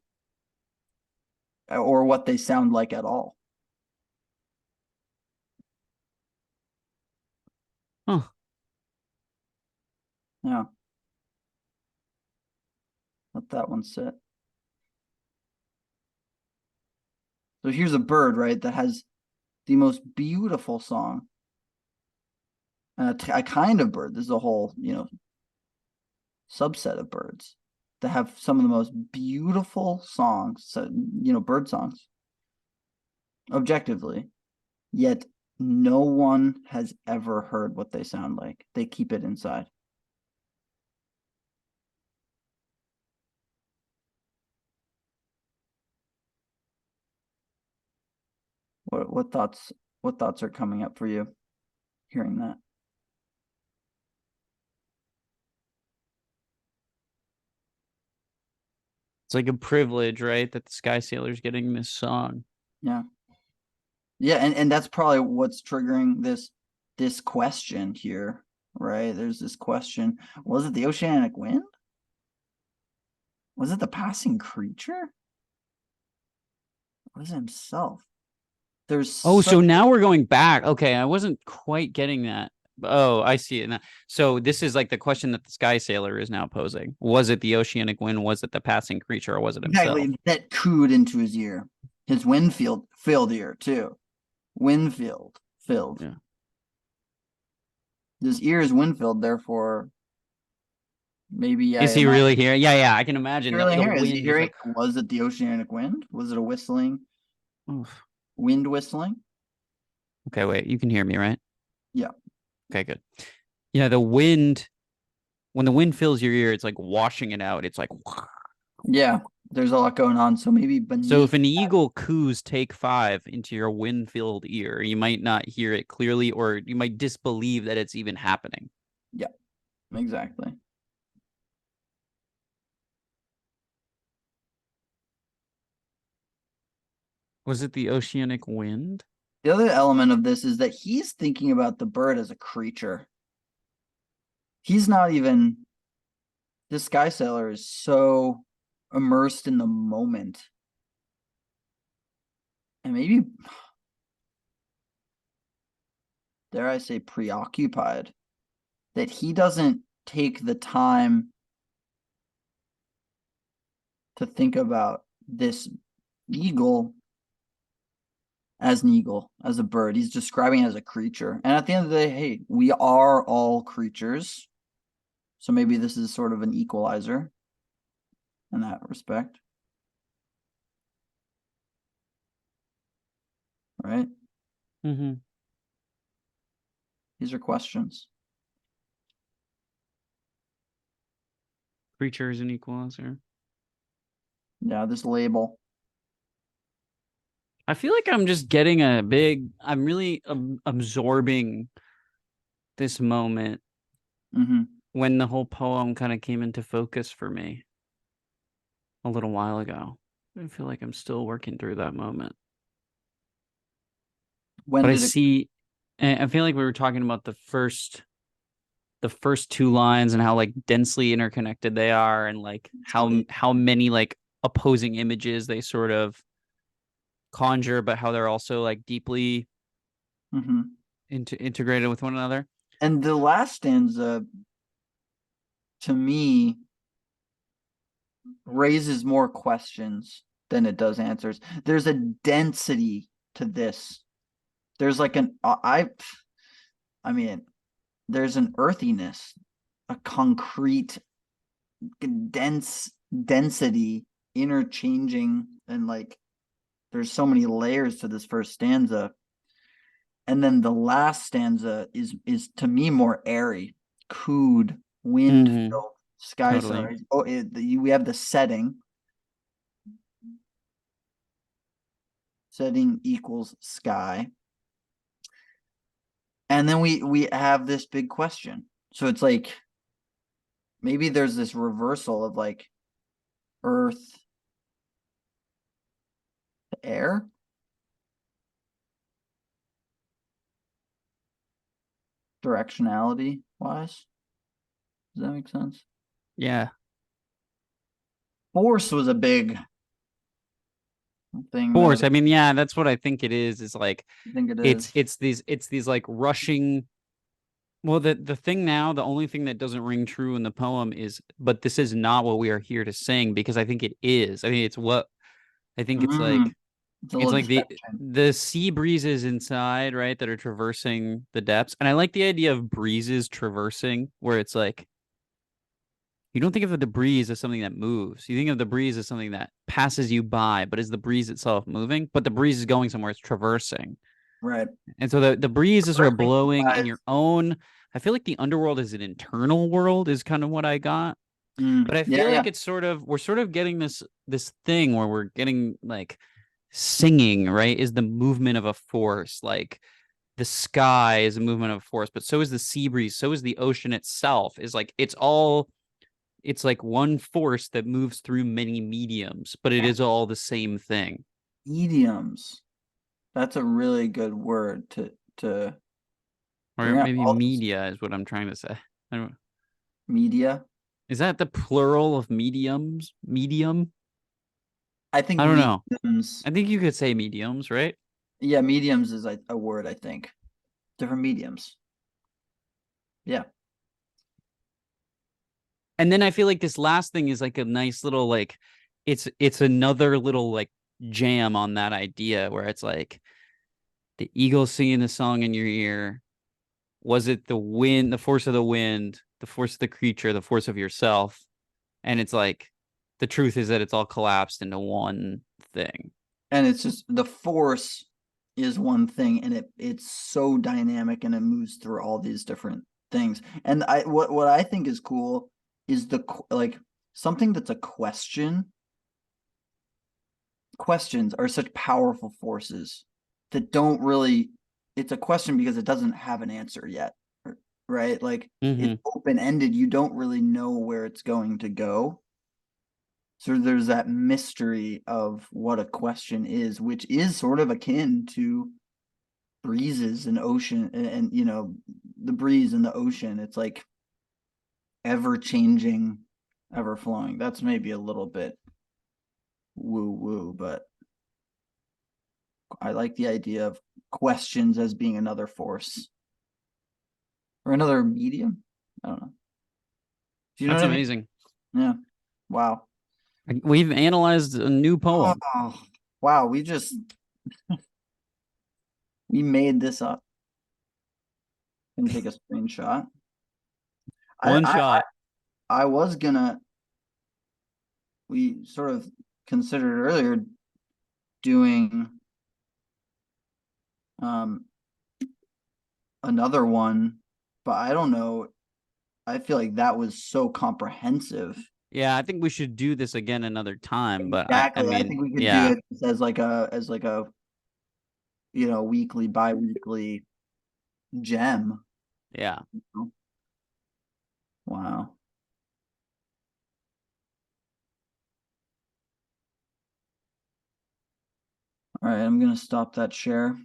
or what they sound like at all. Huh. Yeah, let that one sit. So here's a bird, right, that has the most beautiful song. A kind of bird. This is a whole, subset of birds that have some of the most beautiful songs, so, bird songs, objectively, yet no one has ever heard what they sound like. They keep it inside. What thoughts are coming up for you hearing that? It's like a privilege, right? That the Sky Sailor's getting this song. Yeah. Yeah, and that's probably what's triggering this question here, right? There's this question. Was it the oceanic wind? Was it the passing creature? Was it himself? There's Oh, such so now we're going back. Okay, I wasn't quite getting that. Oh, I see it now. So this is like the question that the Sky Sailor is now posing. Was it the oceanic wind? Was it the passing creature? Or was it himself? exactly that cooed into his ear. His Winfield filled ear too. Winfield filled. Yeah. His ear is Winfield, therefore maybe I Is he imagine. really here? Yeah, yeah. I can Is he imagine really the hearing? Is he wind is hearing? like, Was it the oceanic wind? Was it a whistling oof. wind whistling? Okay, wait. You can hear me, right? Yeah. Okay, good. Yeah, the wind, when the wind fills your ear, it's like washing it out. It's like, Yeah. There's a lot going on. So maybe so beneath if an that. eagle coos take five into your wind-filled ear, you might not hear it clearly, or you might disbelieve that it's even happening. Yeah, exactly. Was it the oceanic wind? The other element of this is that he's thinking about the bird as a creature. He's not even, this sky sailor is so immersed in the moment and maybe, dare I say, preoccupied that he doesn't take the time to think about this eagle as an eagle, as a bird. He's describing it as a creature. And at the end of the day, hey, we are all creatures. So maybe this is sort of an equalizer in that respect, right? Mm-hmm. These are questions. Creature is an equalizer. Yeah, this label. I feel like I'm just getting a big, I'm really absorbing this moment Mm-hmm. when the whole poem kind of came into focus for me a little while ago. I feel like I'm still working through that moment. When But I did it? see, I feel like we were talking about the first two lines and how like densely interconnected they are, and like how Totally. how many like opposing images they sort of conjure, but how they're also like deeply Mm-hmm. integrated with one another. And the last stanza, to me, raises more questions than it does answers. There's a density to this. There's like I mean, there's an earthiness, a concrete, dense density, interchanging, and like there's so many layers to this first stanza. And then the last stanza is to me more airy, cooed, wind Mm-hmm. filled, sky Totally. sunrise. Oh, we have the setting. setting equals sky. And then we have this big question. So it's like maybe there's this reversal of like earth to air. Directionality wise. Does that make sense? Yeah. Force was a big thing that Force. I mean, yeah, that's what I think it is like I think it it's is. it's these like rushing. Well, the thing now, the only thing that doesn't ring true in the poem is, but this is not what we are here to sing, because I think it is. I mean, it's what I think Mm, it's a it's little like deception. the sea breezes inside, right, that are traversing the depths. And I like the idea of breezes traversing, where it's like you don't think of the breeze as something that moves. You think of the breeze as something that passes you by, but is the breeze itself moving? But the breeze is going somewhere, it's traversing. Right. And so the breezes are Traversing blowing in implies your own. I feel like the underworld is an internal world, is kind of what I got. But I yeah, feel yeah. like it's sort of we're sort of getting this thing where we're getting like singing, right? Is the movement of a force. Like the sky is a movement of a force, but so is the sea breeze, so is the ocean itself. Is like it's like one force that moves through many mediums, but it Yeah. is all the same thing. Idioms. That's a really good word to Or bring up maybe all this media is what I'm trying to say. I don't, media. is that the plural of mediums? Medium? I think I don't know. mediums. I think you could say mediums, right? Yeah, mediums is a word, I think. Different mediums. Yeah. And then I feel like this last thing is like a nice little like it's another little like jam on that idea where it's like the eagle singing the song in your ear. Was it the wind, the force of the wind, the force of the creature, the force of yourself? And it's like the truth is that it's all collapsed into one thing. And it's just the force is one thing and it's so dynamic and it moves through all these different things. And what I think is cool is the like something that's a question. Questions are such powerful forces that don't really, it's a question because it doesn't have an answer yet, right? Like it's Mm-hmm. open-ended, you don't really know where it's going to go. So there's that mystery of what a question is, which is sort of akin to breezes and ocean and you know the breeze in the ocean. It's like ever changing, ever flowing. That's maybe a little bit woo woo, but I like the idea of questions as being another force or another medium. I don't know. Do you know That's what I mean? amazing. Yeah. Wow. We've analyzed a new poem. Oh, wow. We made this up. Gonna take a screenshot. I One I shot. I was gonna. We sort of considered earlier doing um another one, but I don't know. I feel like that was so comprehensive. Yeah, I think we should do this again another time, but I Exactly. I mean, think we could do yeah, it as like a weekly, bi-weekly gem. yeah. Wow. All right, I'm gonna stop that share.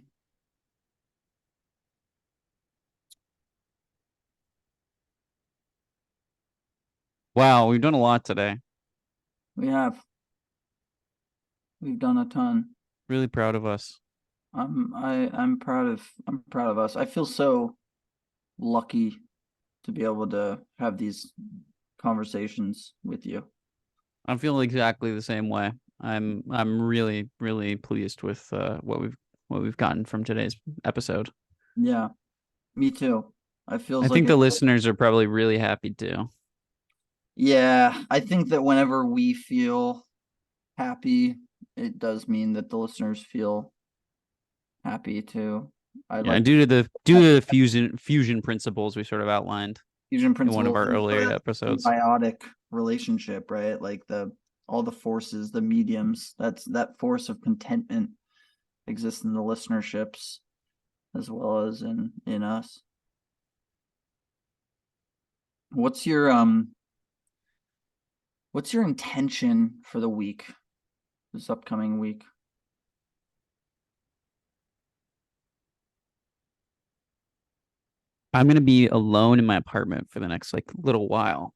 Wow, we've done a lot today. We have. We've done a ton. Really proud of us. I'm proud of us. I feel so lucky to be able to have these conversations with you. I'm feeling exactly the same way. I'm really really pleased with what we've gotten from today's episode. Yeah, me too. I I feels like think the it's listeners are probably really happy too. yeah, I think that whenever we feel happy, it does mean that the listeners feel happy too. I Yeah, like to due have to the fusion principles we sort of outlined fusion in one of principles our and sort earlier of episodes. symbiotic relationship, right? Like the all the forces, the mediums, that force of contentment exists in the listenerships as well as in us. What's your intention for the week, this upcoming week? I'm gonna be alone in my apartment for the next like little while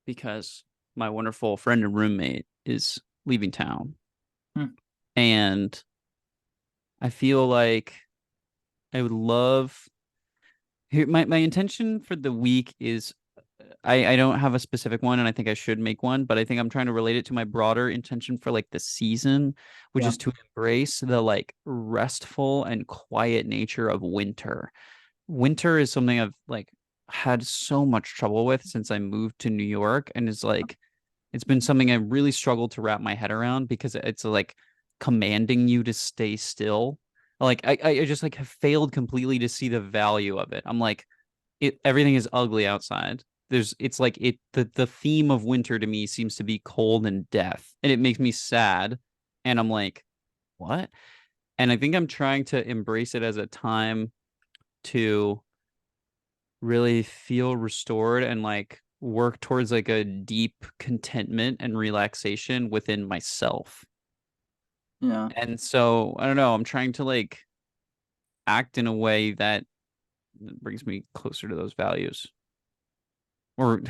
because my wonderful friend and roommate is leaving town. Hmm. And I feel like I would love here my intention for the week is I don't have a specific one and I think I should make one, but I think I'm trying to relate it to my broader intention for like the season, which Yeah, is to embrace the like restful and quiet nature of winter. Winter is something I've like had so much trouble with since I moved to New York, and it's been something I really struggled to wrap my head around because it's like commanding you to stay still. Like I just like have failed completely to see the value of it. I'm like everything is ugly outside. It's like the theme of winter to me seems to be cold and death, and it makes me sad. And I'm like, what? And I think I'm trying to embrace it as a time to really feel restored and like work towards like a deep contentment and relaxation within myself. yeah, And so I don't know, I'm trying to like act in a way that brings me closer to those values. Or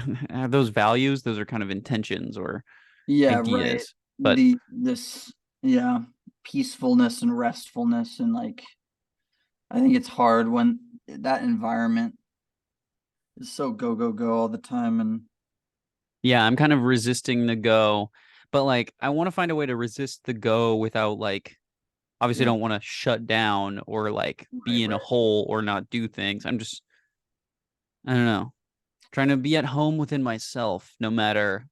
those values, those are kind of intentions or yeah, right. ideas. But This yeah, peacefulness and restfulness, and like I think it's hard when that environment is so go go go all the time. And yeah, I'm kind of resisting the go. But like I want to find a way to resist the go without like obviously yeah, don't want to shut down or like right, be in a right. hole or not do things. I don't know, trying to be at home within myself no matter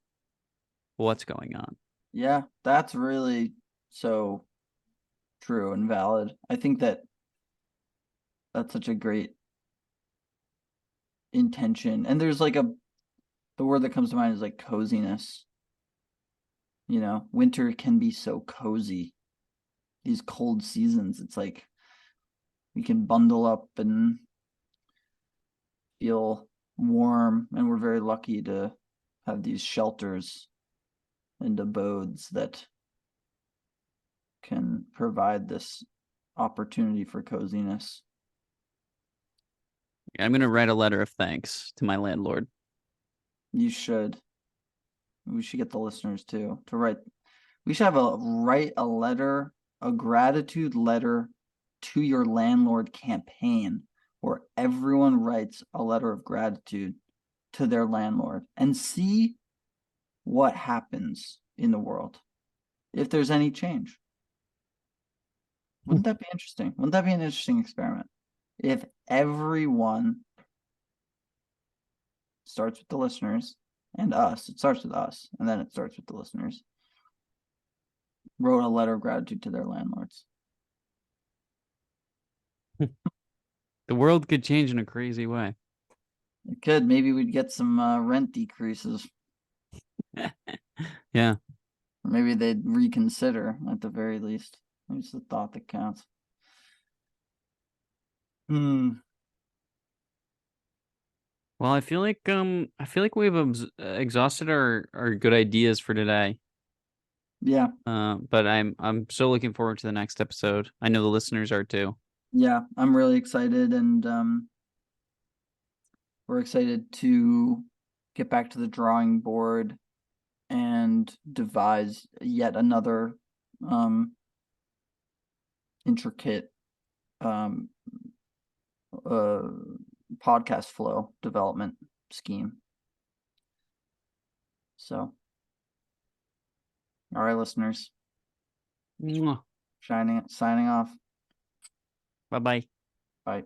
what's going on. Yeah, that's really so true and valid. I think that that's such a great intention. And there's like the word that comes to mind is like coziness. Winter can be so cozy. These cold seasons, it's like we can bundle up and feel warm, and we're very lucky to have these shelters and abodes that can provide this opportunity for coziness. I'm gonna write a letter of thanks to my landlord. You should. We should get the listeners too to write. We should have write a letter, a gratitude letter to your landlord campaign, where everyone writes a letter of gratitude to their landlord and see what happens in the world, if there's any change. Wouldn't that be interesting? Wouldn't that be an interesting experiment? If everyone starts with the listeners and us, it starts with us, and then it starts with the listeners, wrote a letter of gratitude to their landlords. The world could change in a crazy way. It could. Maybe we'd get some rent decreases. Yeah. Or maybe they'd reconsider at the very least. It's the thought that counts. Hmm. Well, I feel like we've exhausted our good ideas for today. Yeah. But I'm so looking forward to the next episode. I know the listeners are too. Yeah. I'm really excited, and we're excited to get back to the drawing board and devise yet another um intricate um uh podcast flow development scheme. So, all right, listeners, Bye signing off. bye. Bye.